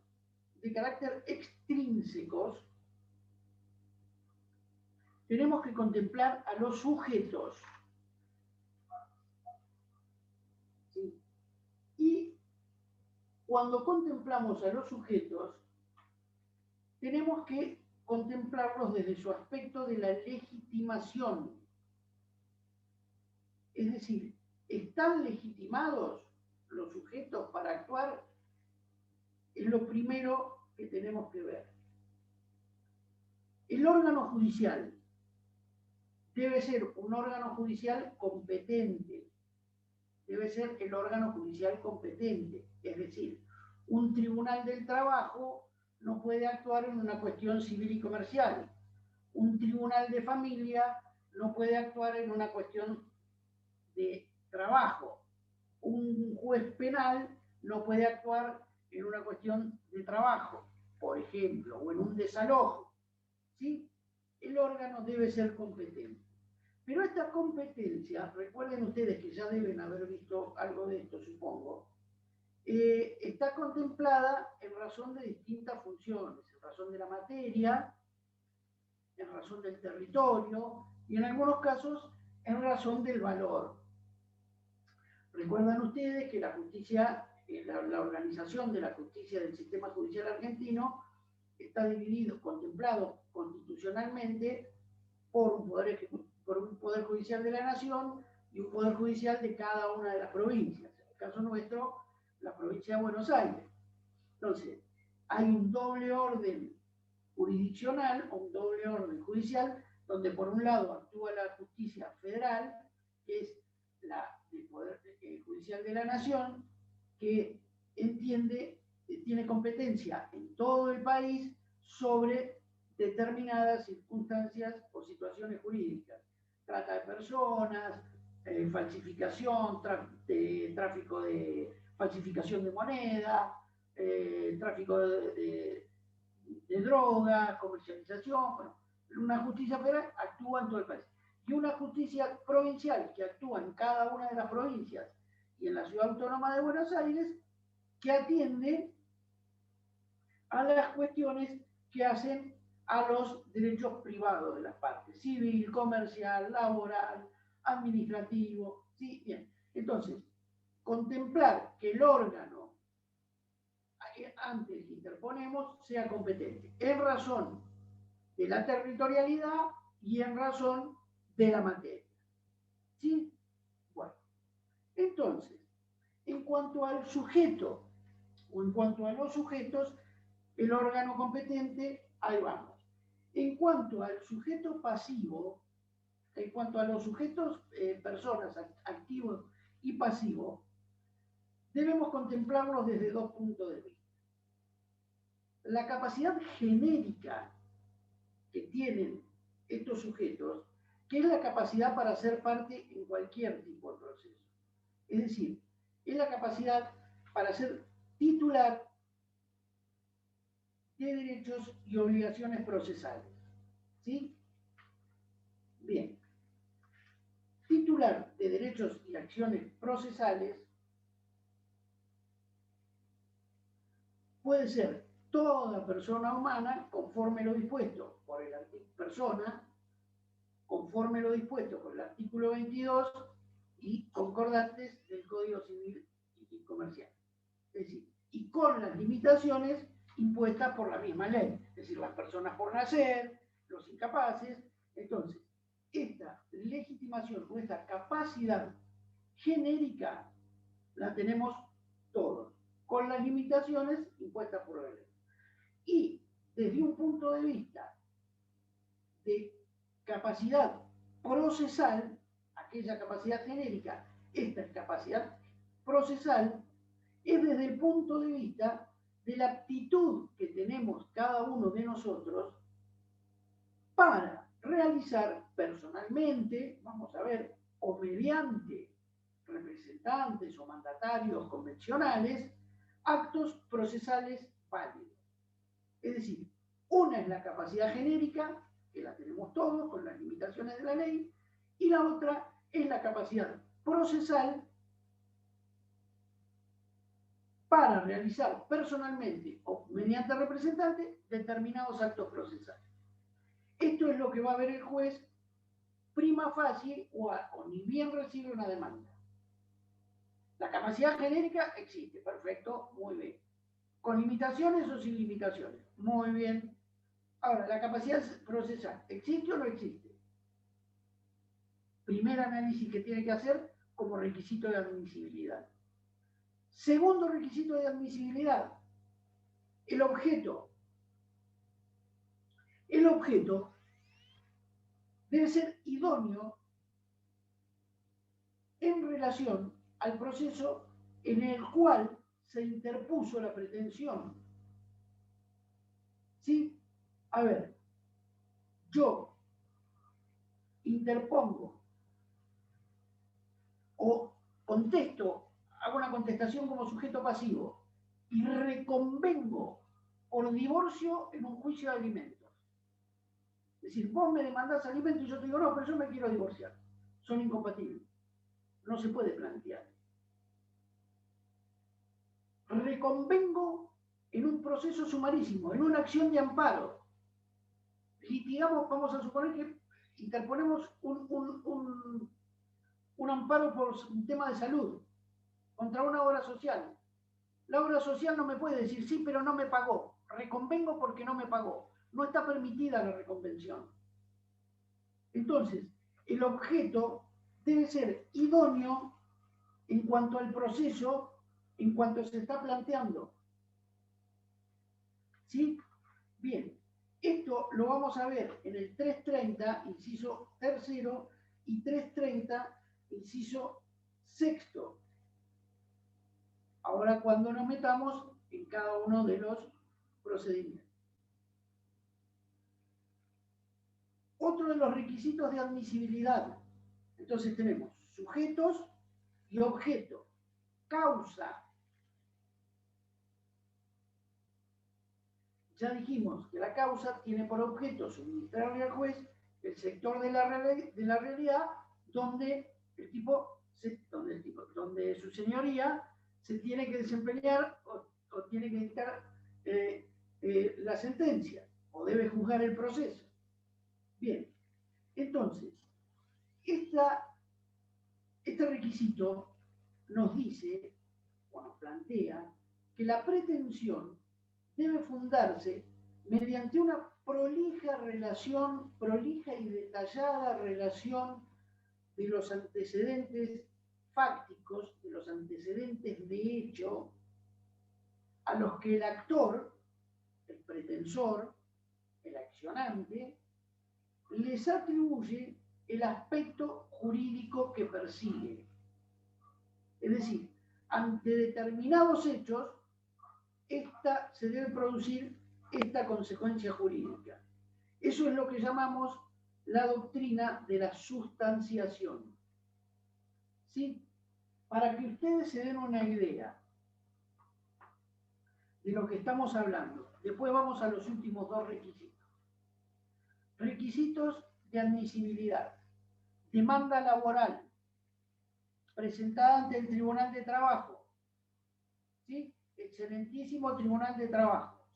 de carácter extrínsecos tenemos que contemplar a los sujetos. ¿Sí? Y cuando contemplamos a los sujetos, tenemos que contemplarlos desde su aspecto de la legitimación. Es decir, ¿están legitimados los sujetos para actuar? Es lo primero que tenemos que ver. El órgano judicial debe ser un órgano judicial competente. Debe ser el órgano judicial competente. Es decir, un tribunal del trabajo no puede actuar en una cuestión civil y comercial. Un tribunal de familia no puede actuar en una cuestión de trabajo. Un juez penal no puede actuar en una cuestión de trabajo, por ejemplo, o en un desalojo. ¿Sí? El órgano debe ser competente. Pero esta competencia, recuerden ustedes que ya deben haber visto algo de esto, supongo, está contemplada en razón de distintas funciones: en razón de la materia, en razón del territorio y en algunos casos en razón del valor. Recuerdan ustedes que la justicia, la organización de la justicia del sistema judicial argentino está dividido, contemplado constitucionalmente por un poder judicial de la nación y un poder judicial de cada una de las provincias. En el caso nuestro, la provincia de Buenos Aires. Entonces, hay un doble orden jurisdiccional o un doble orden judicial, donde por un lado actúa la justicia federal, que es la del Poder Judicial de la Nación, que tiene competencia en todo el país sobre determinadas circunstancias o situaciones jurídicas: trata de personas, falsificación, tráfico de falsificación de moneda, tráfico de droga, comercialización. Bueno, una justicia federal actúa en todo el país. Y una justicia provincial que actúa en cada una de las provincias y en la Ciudad Autónoma de Buenos Aires, que atiende a las cuestiones que hacen a los derechos privados de las partes: civil, comercial, laboral, administrativo. ¿Sí? Bien. Entonces, contemplar que el órgano antes que interponemos sea competente en razón de la territorialidad y en razón de la materia. ¿Sí? Bueno, entonces, en cuanto al sujeto o en cuanto a los sujetos, el órgano competente, ahí vamos. En cuanto al sujeto pasivo, en cuanto a los sujetos, personas, activos y pasivo, debemos contemplarlos desde dos puntos de vista. La capacidad genérica que tienen estos sujetos, que es la capacidad para ser parte en cualquier tipo de proceso. Es decir, es la capacidad para ser titular de derechos y obligaciones procesales. ¿Sí? Bien. Titular de derechos y acciones procesales puede ser toda persona humana conforme lo dispuesto por el artículo 22 y concordantes del Código Civil y Comercial. Es decir, y con las limitaciones impuestas por la misma ley. Es decir, las personas por nacer, los incapaces. Entonces, esta legitimación, nuestra capacidad genérica, la tenemos todos, con las limitaciones impuestas por la ley. Y desde un punto de vista de capacidad procesal, aquella capacidad genérica, esta capacidad procesal, es desde el punto de vista de la aptitud que tenemos cada uno de nosotros para realizar personalmente, vamos a ver, o mediante representantes o mandatarios convencionales, actos procesales válidos. Es decir, una es la capacidad genérica, que la tenemos todos con las limitaciones de la ley, y la otra es la capacidad procesal para realizar personalmente o mediante representante determinados actos procesales. Esto es lo que va a ver el juez prima facie o ni bien recibe una demanda. La capacidad genérica existe, perfecto, muy bien. ¿Con limitaciones o sin limitaciones? Muy bien. Ahora, la capacidad procesal, ¿existe o no existe? Primer análisis que tiene que hacer como requisito de admisibilidad. Segundo requisito de admisibilidad, el objeto. El objeto debe ser idóneo en relación al proceso en el cual se interpuso la pretensión. ¿Sí? A ver, yo interpongo o contesto, hago una contestación como sujeto pasivo y reconvengo por divorcio en un juicio de alimentos. Es decir, vos me demandás alimentos y yo te digo, no, pero yo me quiero divorciar. Son incompatibles. No se puede plantear. Reconvengo en un proceso sumarísimo, en una acción de amparo. Litigamos, vamos a suponer que interponemos un amparo por un tema de salud contra una obra social. La obra social no me puede decir, sí, pero no me pagó. Reconvengo porque no me pagó. No está permitida la reconvención. Entonces, el objeto debe ser idóneo en cuanto al proceso, en cuanto se está planteando. ¿Sí? Bien, esto lo vamos a ver en el 330, inciso tercero, y 330, inciso sexto. Ahora cuando nos metamos en cada uno de los procedimientos. Otro de los requisitos de admisibilidad. Entonces tenemos sujetos y objeto. Causa. Ya dijimos que la causa tiene por objeto suministrarle al juez el sector de la realidad donde donde su señoría se tiene que desempeñar o tiene que dictar la sentencia o debe juzgar el proceso. Bien, entonces, este requisito nos dice o nos plantea que la pretensión debe fundarse mediante una prolija y detallada relación de los antecedentes fácticos, de los antecedentes de hecho, a los que el actor, el pretensor, el accionante, les atribuye el aspecto jurídico que persigue. Es decir, ante determinados hechos, se debe producir esta consecuencia jurídica. Eso es lo que llamamos la doctrina de la sustanciación. ¿Sí? Para que ustedes se den una idea de lo que estamos hablando. Después vamos a los últimos dos requisitos. Requisitos de admisibilidad. Demanda laboral presentada ante el Tribunal de Trabajo. ¿Sí? Excelentísimo Tribunal de Trabajo.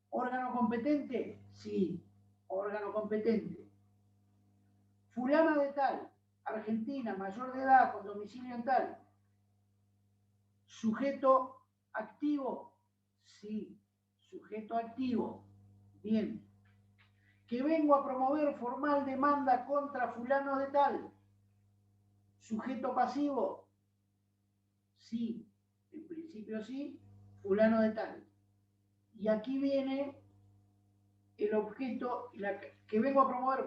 ¿Órgano competente? Sí, órgano competente. Fulana de tal, Argentina, mayor de edad, con domicilio en tal. ¿Sujeto activo? Sí, sujeto activo. Bien. Que vengo a promover formal demanda contra fulano de tal. ¿Sujeto pasivo? Sí, en principio sí, fulano de tal. Y aquí viene el objeto, que vengo a promover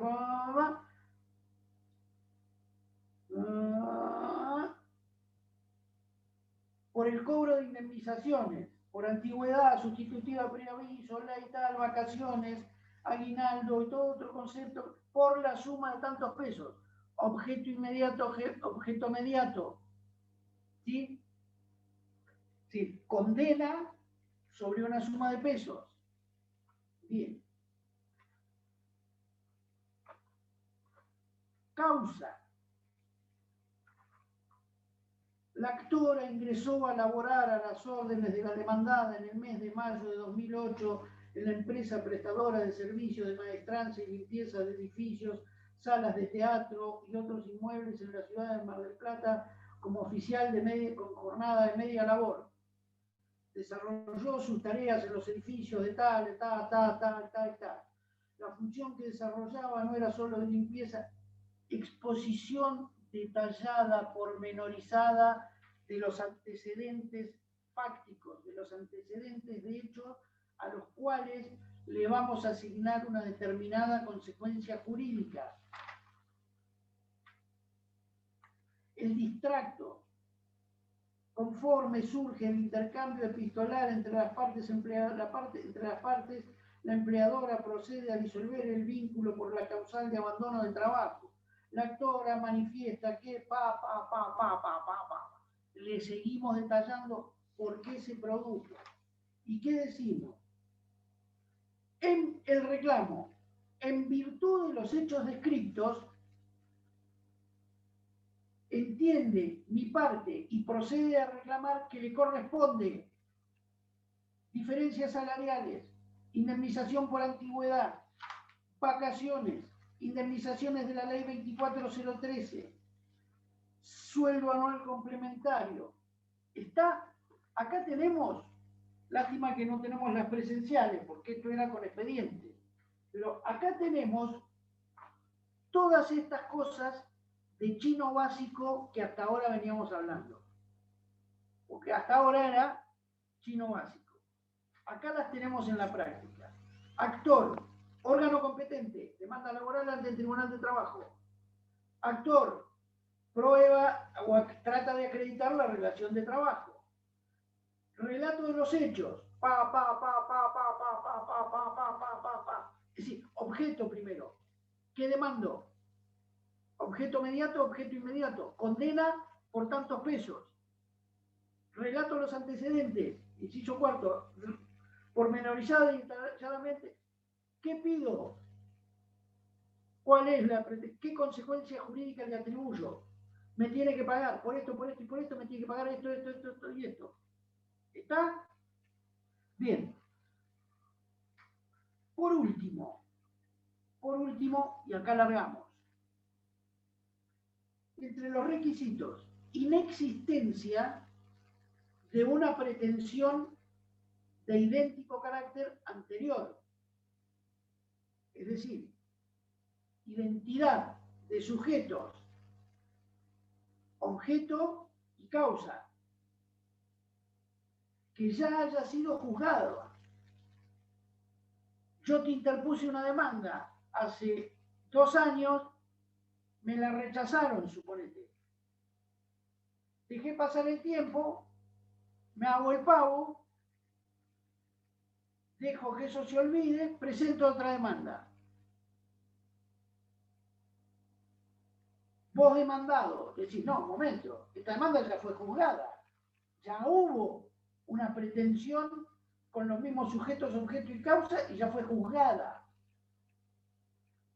por el cobro de indemnizaciones, por antigüedad, sustitutiva, preaviso, ley tal, vacaciones, aguinaldo y todo otro concepto, por la suma de tantos pesos. Objeto inmediato, objeto mediato. ¿Sí? Sí, condena sobre una suma de pesos. Bien. Causa. La actora ingresó a laborar a las órdenes de la demandada en el mes de mayo de 2008 en la empresa prestadora de servicios de maestranza y limpieza de edificios, salas de teatro y otros inmuebles en la ciudad de Mar del Plata como oficial con jornada de media labor. Desarrolló sus tareas en los edificios de tal. La función que desarrollaba no era solo de limpieza, exposición detallada, pormenorizada de los antecedentes fácticos, de los antecedentes de hechos a los cuales le vamos a asignar una determinada consecuencia jurídica. El distracto. Conforme surge el intercambio epistolar entre las partes, la empleadora procede a disolver el vínculo por la causal de abandono del trabajo. La actora manifiesta que le seguimos detallando por qué se produjo. ¿Y qué decimos? En el reclamo, en virtud de los hechos descritos, entiende mi parte y procede a reclamar que le corresponde diferencias salariales, indemnización por antigüedad, vacaciones, indemnizaciones de la ley 24013, sueldo anual complementario. Acá tenemos, lástima que no tenemos las presenciales, porque esto era con expediente, pero acá tenemos todas estas cosas de chino básico que hasta ahora veníamos hablando. Porque hasta ahora era chino básico. Acá las tenemos en la práctica. Actor, órgano competente, demanda laboral ante el Tribunal de Trabajo. Actor, prueba o trata de acreditar la relación de trabajo. Relato de los hechos. Es decir, objeto primero. ¿Qué demando? Objeto mediato, objeto inmediato. Condena por tantos pesos. Relato de los antecedentes. Inciso cuarto. Pormenorizada y detalladamente. ¿Qué pido? ¿Cuál es qué consecuencia jurídica le atribuyo? Me tiene que pagar por esto, por esto y por esto, me tiene que pagar esto y esto. ¿Está? Bien. Por último, y acá largamos. Entre los requisitos, inexistencia de una pretensión de idéntico carácter anterior. Es decir, identidad de sujetos, objeto y causa, que ya haya sido juzgado. Yo te interpuse una demanda hace 2 años, me la rechazaron, suponete. Dejé pasar el tiempo, me hago el pavo, dejo que eso se olvide, presento otra demanda. Vos demandado, decís, no, un momento, esta demanda ya fue juzgada, ya hubo una pretensión con los mismos sujetos, objeto y causa y ya fue juzgada.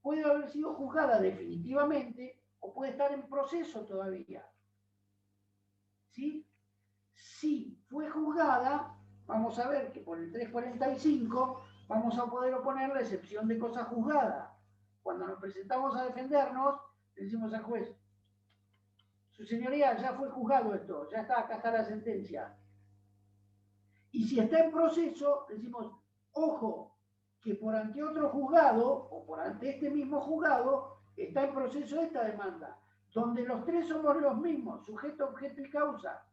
Puede haber sido juzgada definitivamente o puede estar en proceso todavía. ¿Sí? Si fue juzgada, vamos a ver que por el 345 vamos a poder oponer la excepción de cosa juzgada. Cuando nos presentamos a defendernos, le decimos al juez, su señoría, ya fue juzgado esto, ya está, acá está la sentencia. Y si está en proceso, decimos, ojo, que por ante otro juzgado, o por ante este mismo juzgado, está en proceso esta demanda, donde los tres somos los mismos, sujeto, objeto y causa.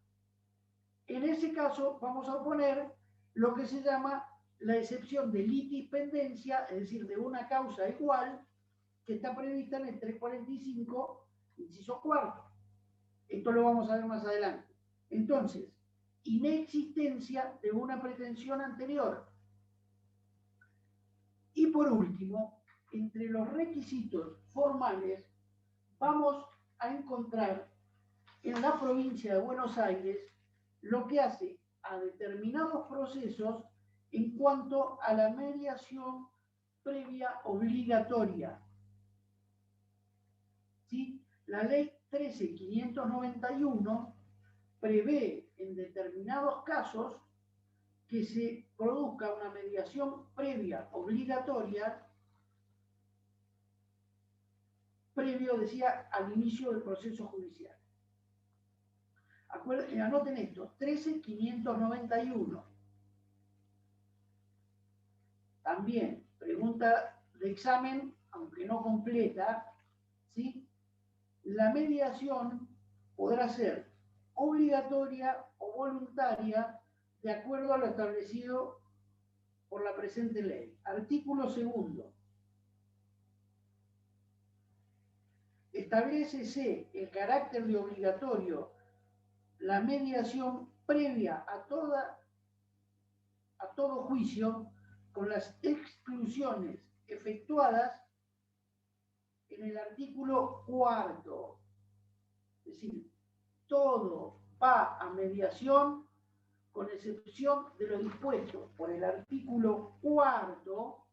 En ese caso, vamos a oponer lo que se llama la excepción de litis pendencia, es decir, de una causa igual, que está prevista en el 345, inciso cuarto. Esto lo vamos a ver más adelante. Entonces, inexistencia de una pretensión anterior. Y por último, entre los requisitos formales, vamos a encontrar en la provincia de Buenos Aires lo que hace a determinados procesos en cuanto a la mediación previa obligatoria. ¿Sí? La ley 13.591 prevé en determinados casos que se produzca una mediación previa obligatoria, previo, decía, al inicio del proceso judicial. Anoten esto, 13.591. También, pregunta de examen, aunque no completa, ¿sí? La mediación podrá ser obligatoria o voluntaria de acuerdo a lo establecido por la presente ley. Artículo 2. Establécese el carácter de obligatorio la mediación previa a todo juicio con las exclusiones efectuadas en el artículo 4. Es decir, todo va a mediación con excepción de lo dispuesto por el artículo 4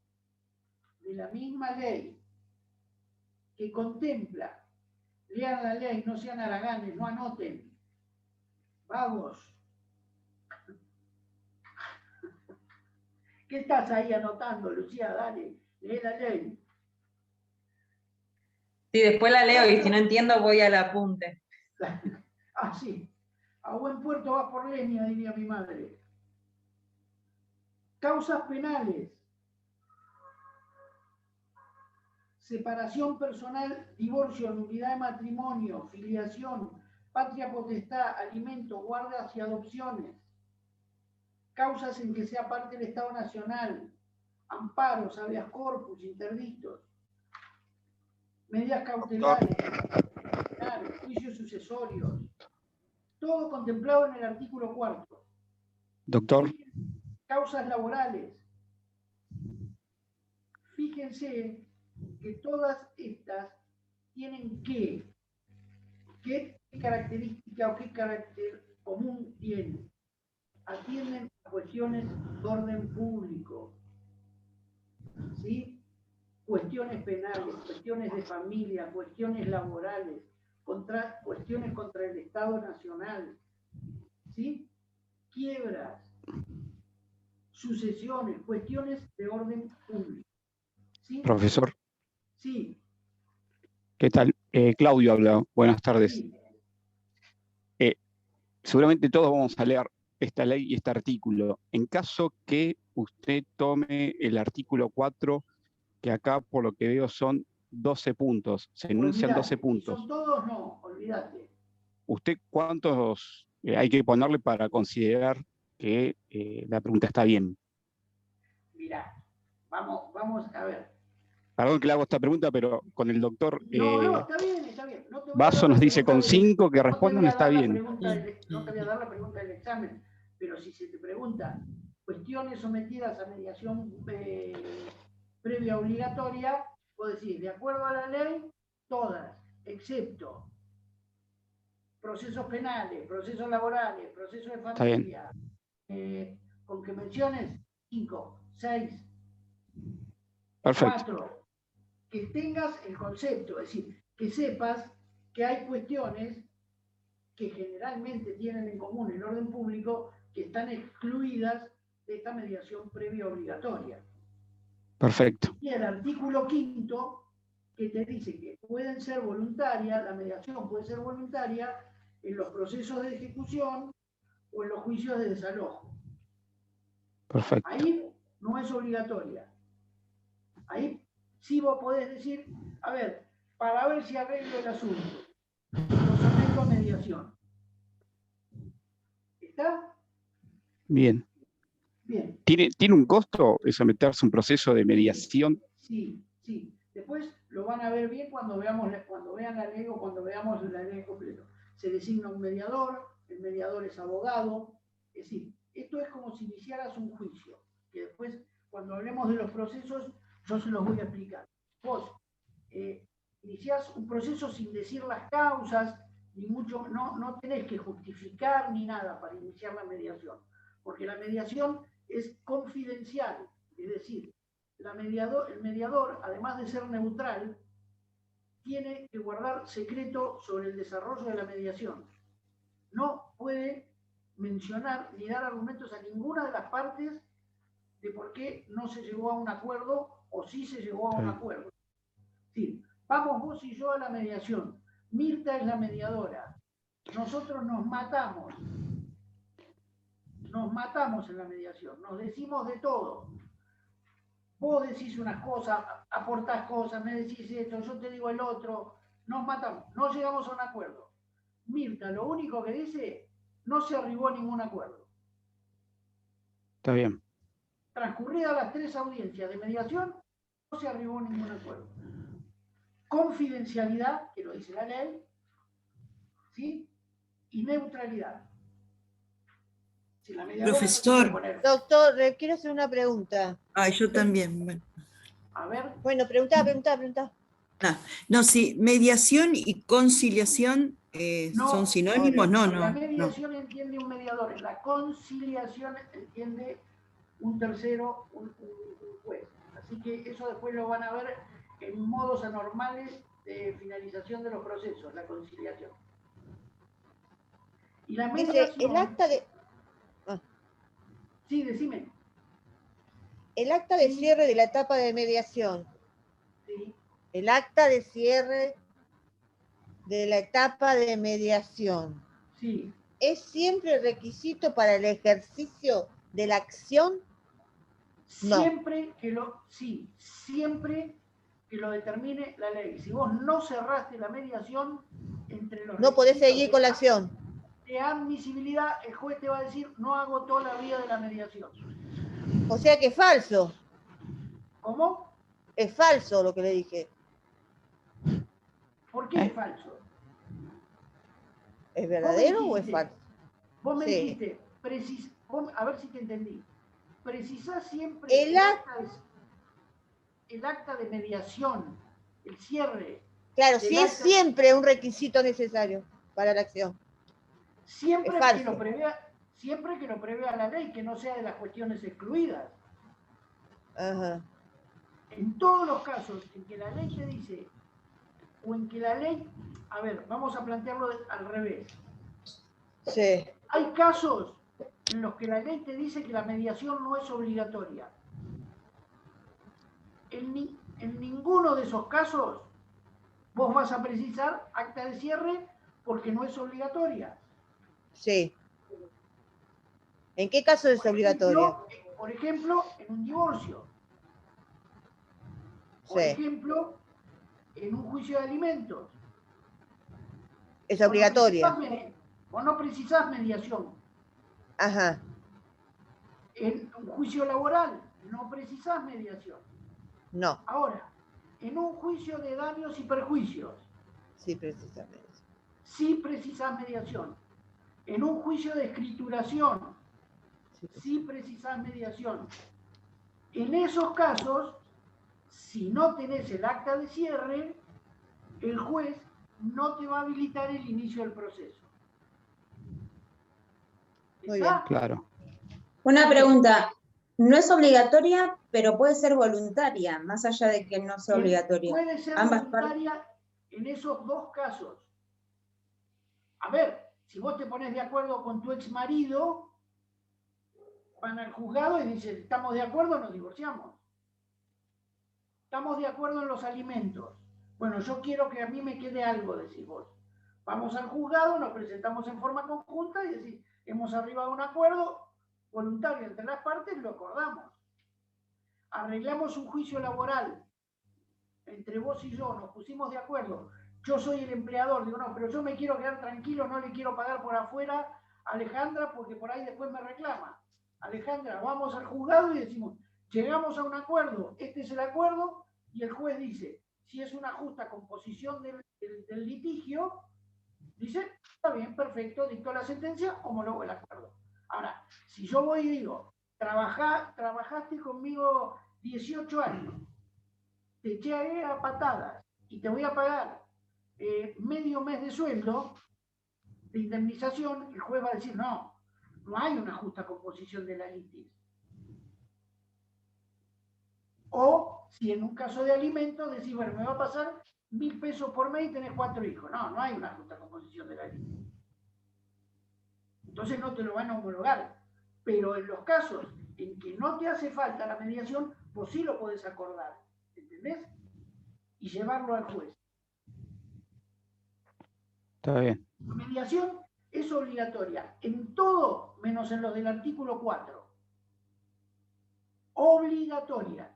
de la misma ley que contempla, lean la ley, no sean haraganes, no anoten, vagos. ¿Qué estás ahí anotando, Lucía? Dale, lee la ley. Sí, después la leo y si no entiendo voy al apunte. Ah, sí. A buen puerto va por leña, diría mi madre. Causas penales. Separación personal, divorcio, nulidad de matrimonio, filiación, patria potestad, alimentos, guardas y adopciones. Causas en que sea parte del Estado Nacional. Amparos, habeas corpus, interdictos. Medidas cautelares, juicios sucesorios. Todo contemplado en el artículo 4. Doctor. Causas laborales. Fíjense que todas estas tienen qué característica o qué carácter común tienen. Atienden a cuestiones de orden público, ¿sí? Cuestiones penales, cuestiones de familia, cuestiones laborales, cuestiones contra el Estado Nacional, ¿sí? Quiebras, sucesiones, cuestiones de orden público. ¿Sí? Profesor. Sí. ¿Qué tal? Claudio habla. Buenas tardes. Sí. Seguramente todos vamos a leer esta ley y este artículo. En caso que usted tome el artículo 4, que acá por lo que veo son 12 puntos, se enuncian 12 puntos. ¿Son todos? No, olvídate. ¿Usted cuántos hay que ponerle para considerar que la pregunta está bien? Mirá, vamos a ver. Perdón que le hago esta pregunta, pero con el doctor No, está bien, está bien. No te voy a Vaso dar la nos dice pregunta con del- 5 que no te respondan, voy a está dar la bien. pregunta no te voy a dar la pregunta del examen, pero si se te pregunta cuestiones sometidas a mediación previa obligatoria, vos decís, de acuerdo a la ley, todas, excepto procesos penales, procesos laborales, procesos de Está bien. familia, con que menciones 5, 6, Perfecto. 4, que tengas el concepto, es decir, que sepas que hay cuestiones que generalmente tienen en común el orden público que están excluidas de esta mediación previa obligatoria. Perfecto. Y el artículo 5 que te dice que pueden ser voluntarias, la mediación puede ser voluntaria en los procesos de ejecución o en los juicios de desalojo. Perfecto. Ahí no es obligatoria. Ahí sí vos podés decir, a ver, para ver si arreglo el asunto, lo someto a mediación. ¿Está? Bien. Bien. ¿Tiene un costo someterse a un proceso de mediación? Sí, sí. Después lo van a ver bien cuando vean la ley o cuando veamos la ley completa. Se designa un mediador, el mediador es abogado. Es decir, esto es como si iniciaras un juicio, que después, cuando hablemos de los procesos, yo se los voy a explicar. Vos iniciás un proceso sin decir las causas, ni mucho, no tenés que justificar ni nada para iniciar la mediación, porque la mediación es confidencial, es decir, el mediador, además de ser neutral, tiene que guardar secreto sobre el desarrollo de la mediación. No puede mencionar ni dar argumentos a ninguna de las partes de por qué no se llegó a un acuerdo o sí se llegó a un acuerdo. Sí, vamos vos y yo a la mediación. Mirta es la mediadora. Nosotros nos matamos en la mediación, nos decimos de todo. Vos decís unas cosas, aportás cosas, me decís esto, yo te digo el otro, nos matamos, no llegamos a un acuerdo. Mirta lo único que dice, no se arribó a ningún acuerdo. Está bien. Transcurridas las 3 audiencias de mediación, no se arribó a ningún acuerdo. Confidencialidad, que lo dice la ley, ¿sí? Y neutralidad. Si la mediadora Profesor. no poner, Doctor, le quiero hacer una pregunta. Yo también. Bueno. a ver, Bueno, pregunta. No, sí, mediación y conciliación son sinónimos, La mediación entiende un mediador, la conciliación entiende un tercero, un juez. Así que eso después lo van a ver en modos anormales de finalización de los procesos, la conciliación. Y la Dice, mediación... el acta de... Sí, decime. El acta de cierre de la etapa de mediación. Sí. El acta de cierre de la etapa de mediación. Sí. ¿Es siempre requisito para el ejercicio de la acción? No. Siempre que lo determine la ley. Si vos no cerraste la mediación, entre los no podés seguir con la acción. De admisibilidad, el juez te va a decir, no agotó la vía de la mediación. O sea que es falso. ¿Cómo? Es falso lo que le dije. ¿Por qué es falso? ¿Es verdadero o es falso? Vos me Sí. dijiste, a ver si te entendí. Precisás siempre el acta de mediación, el cierre. Claro, sí es siempre un requisito necesario para la acción. Siempre que lo prevea la ley, que no sea de las cuestiones excluidas. Ajá. En todos los casos en que la ley te dice, o en que la ley, a ver, vamos a plantearlo al revés. Sí. Hay casos en los que la ley te dice que la mediación no es obligatoria. En ninguno de esos casos vos vas a precisar acta de cierre porque no es obligatoria. Sí. ¿En qué caso es obligatoria? Por ejemplo, en un divorcio. Por ejemplo, en un juicio de alimentos. Es obligatoria. Vos no precisás mediación. Ajá. En un juicio laboral no precisás mediación. No. Ahora, en un juicio de daños y perjuicios, Sí, precisamente. sí precisás mediación. En un juicio de escrituración, sí precisás mediación. En esos casos, si no tenés el acta de cierre, el juez no te va a habilitar el inicio del proceso. Muy ¿Está? Claro. Una pregunta. No es obligatoria, pero puede ser voluntaria, más allá de que no sea obligatoria. Puede ser Ambas voluntaria en esos dos casos. A ver, si vos te pones de acuerdo con tu ex marido, van al juzgado y dicen, estamos de acuerdo, nos divorciamos. Estamos de acuerdo en los alimentos. Bueno, yo quiero que a mí me quede algo, decís vos. Vamos al juzgado, nos presentamos en forma conjunta y decís, hemos arribado a un acuerdo voluntario entre las partes, lo acordamos. Arreglamos un juicio laboral entre vos y yo, nos pusimos de acuerdo. Yo soy el empleador, digo, no, pero yo me quiero quedar tranquilo, no le quiero pagar por afuera a Alejandra porque por ahí después me reclama. Alejandra, vamos al juzgado y decimos, llegamos a un acuerdo, este es el acuerdo, y el juez dice, si es una justa composición del litigio, dice, está bien, perfecto, dictó la sentencia, homologo el acuerdo. Ahora, si yo voy y digo, trabajaste conmigo 18 años, te eché a patadas y te voy a pagar medio mes de sueldo de indemnización, el juez va a decir, no hay una justa composición de la litis. O si en un caso de alimentos decís, bueno, me va a pasar 1.000 pesos por mes y tenés 4 hijos. No hay una justa composición de la litis. Entonces no te lo van a homologar. Pero en los casos en que no te hace falta la mediación, vos sí lo podés acordar. ¿Entendés? Y llevarlo al juez. Está bien. La mediación es obligatoria en todo menos en los del artículo 4. Obligatoria.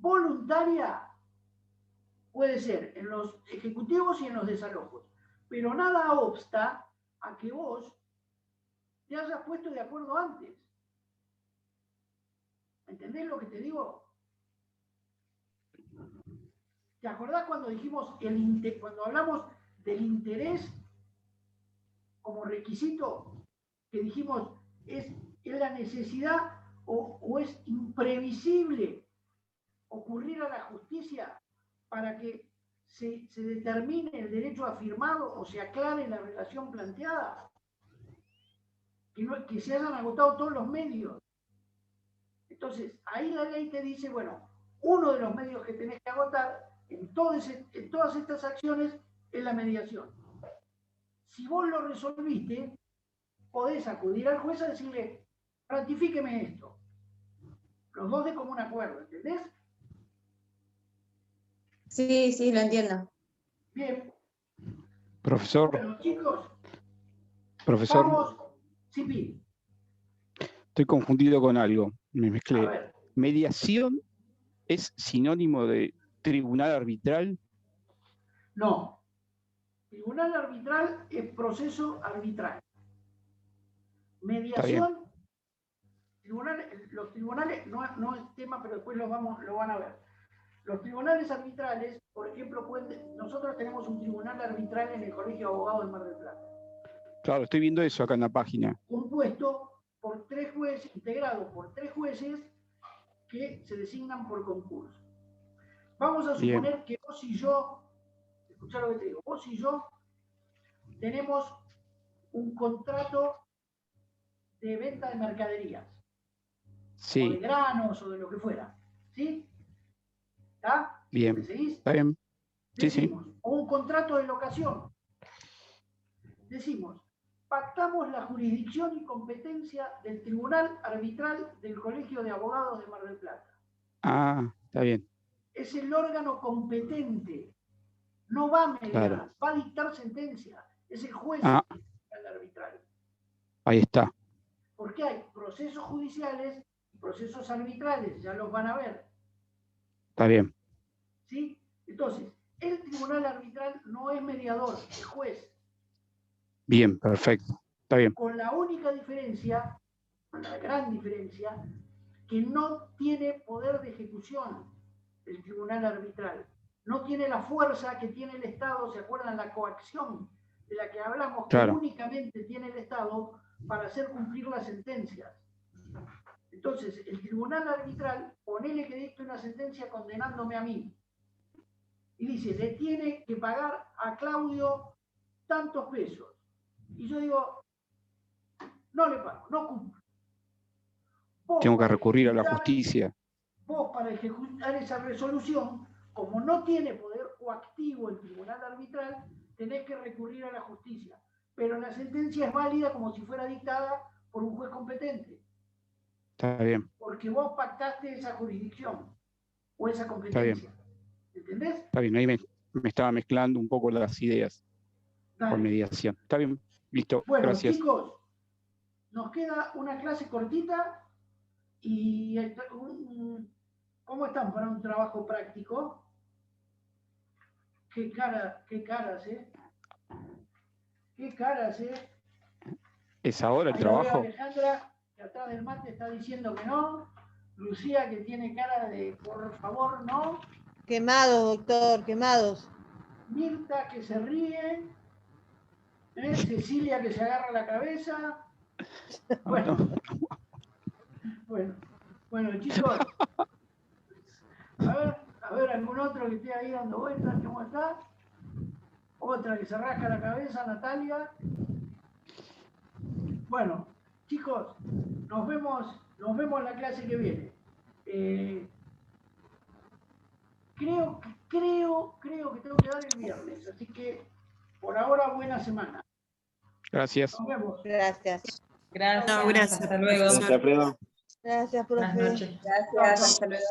Voluntaria puede ser en los ejecutivos y en los desalojos, pero nada obsta a que vos te hayas puesto de acuerdo antes. ¿Entendés lo que te digo? ¿Te acordás cuando dijimos cuando hablamos del interés como requisito, que dijimos es la necesidad o es imprevisible ocurrir a la justicia para que se determine el derecho afirmado o se aclare la relación planteada? Que se hayan agotado todos los medios. Entonces, ahí la ley te dice, bueno, uno de los medios que tenés que agotar en todas estas acciones es la mediación. Si vos lo resolviste, podés acudir al juez a decirle, ratifíqueme esto. Los dos de común acuerdo, ¿entendés? Sí, lo entiendo. Bien. Profesor, Bueno, chicos, profesor, vamos. Sí, estoy confundido con algo. Me a mezclé. ver. ¿Mediación es sinónimo de tribunal arbitral? No. Tribunal arbitral es proceso arbitral. Mediación, los tribunales, no es tema, pero después lo van a ver. Los tribunales arbitrales, por ejemplo, nosotros tenemos un tribunal arbitral en el Colegio de Abogados de Mar del Plata. Claro, estoy viendo eso acá en la página. Compuesto por 3 jueces, integrado por 3 jueces que se designan por concurso. Vamos a suponer que vos y yo, escuchá lo que te digo, vos y yo tenemos un contrato de venta de mercaderías, Sí. o de granos, o de lo que fuera, ¿sí? ¿Está? Bien. ¿Me seguís? ¿Está bien? Decimos, o un contrato de locación. Decimos, pactamos la jurisdicción y competencia del Tribunal Arbitral del Colegio de Abogados de Mar del Plata. Ah, está bien. Es el órgano competente. No va a mediar, Claro. va a dictar sentencia. Es el juez del arbitral. Ahí está. Porque hay procesos judiciales y procesos arbitrales, ya los van a ver. Está bien. ¿Sí? Entonces, el tribunal arbitral no es mediador, es juez. Bien, perfecto. Está bien. Con la única diferencia, con la gran diferencia, que no tiene poder de ejecución. el tribunal arbitral. No tiene la fuerza que tiene el Estado, ¿se acuerdan? La coacción de la que hablamos, que Claro. únicamente tiene el Estado para hacer cumplir las sentencias. Entonces, el tribunal arbitral, ponele que dicte una sentencia condenándome a mí. Y dice, le tiene que pagar a Claudio tantos pesos. Y yo digo, no le pago, no cumplo. Vos, Tengo que para recurrir a la ejecutar- justicia. Vos, para ejecutar esa resolución, como no tiene poder coactivo el tribunal arbitral, tenés que recurrir a la justicia. Pero la sentencia es válida como si fuera dictada por un juez competente, Está bien, porque vos pactaste esa jurisdicción o esa competencia. ¿Entendés? está bien. Ahí me estaba mezclando un poco las ideas por Dale. mediación. Está bien, listo, Bueno, gracias. chicos, nos queda una clase cortita y ¿cómo están para un trabajo práctico? Qué caras, ¿eh? Qué caras, ¿eh? ¿Es ahora el Ahí la veo a trabajo? Alejandra, que atrás del mate está diciendo que no. Lucía, que tiene cara de por favor, no. Quemados, doctor, quemados. Mirta, que se ríe. Cecilia, que se agarra la cabeza. Bueno, bueno, chicos. A ver, algún otro que esté ahí dando vueltas, ¿cómo está? Otra que se rasca la cabeza, Natalia. Bueno, chicos, nos vemos en la clase que viene. Creo que tengo que dar el viernes, así que por ahora buena semana. Gracias. Nos vemos. Gracias. Gracias. No, gracias. Hasta luego. profesor. Gracias, profe. Buenas noches. Gracias. Hasta luego.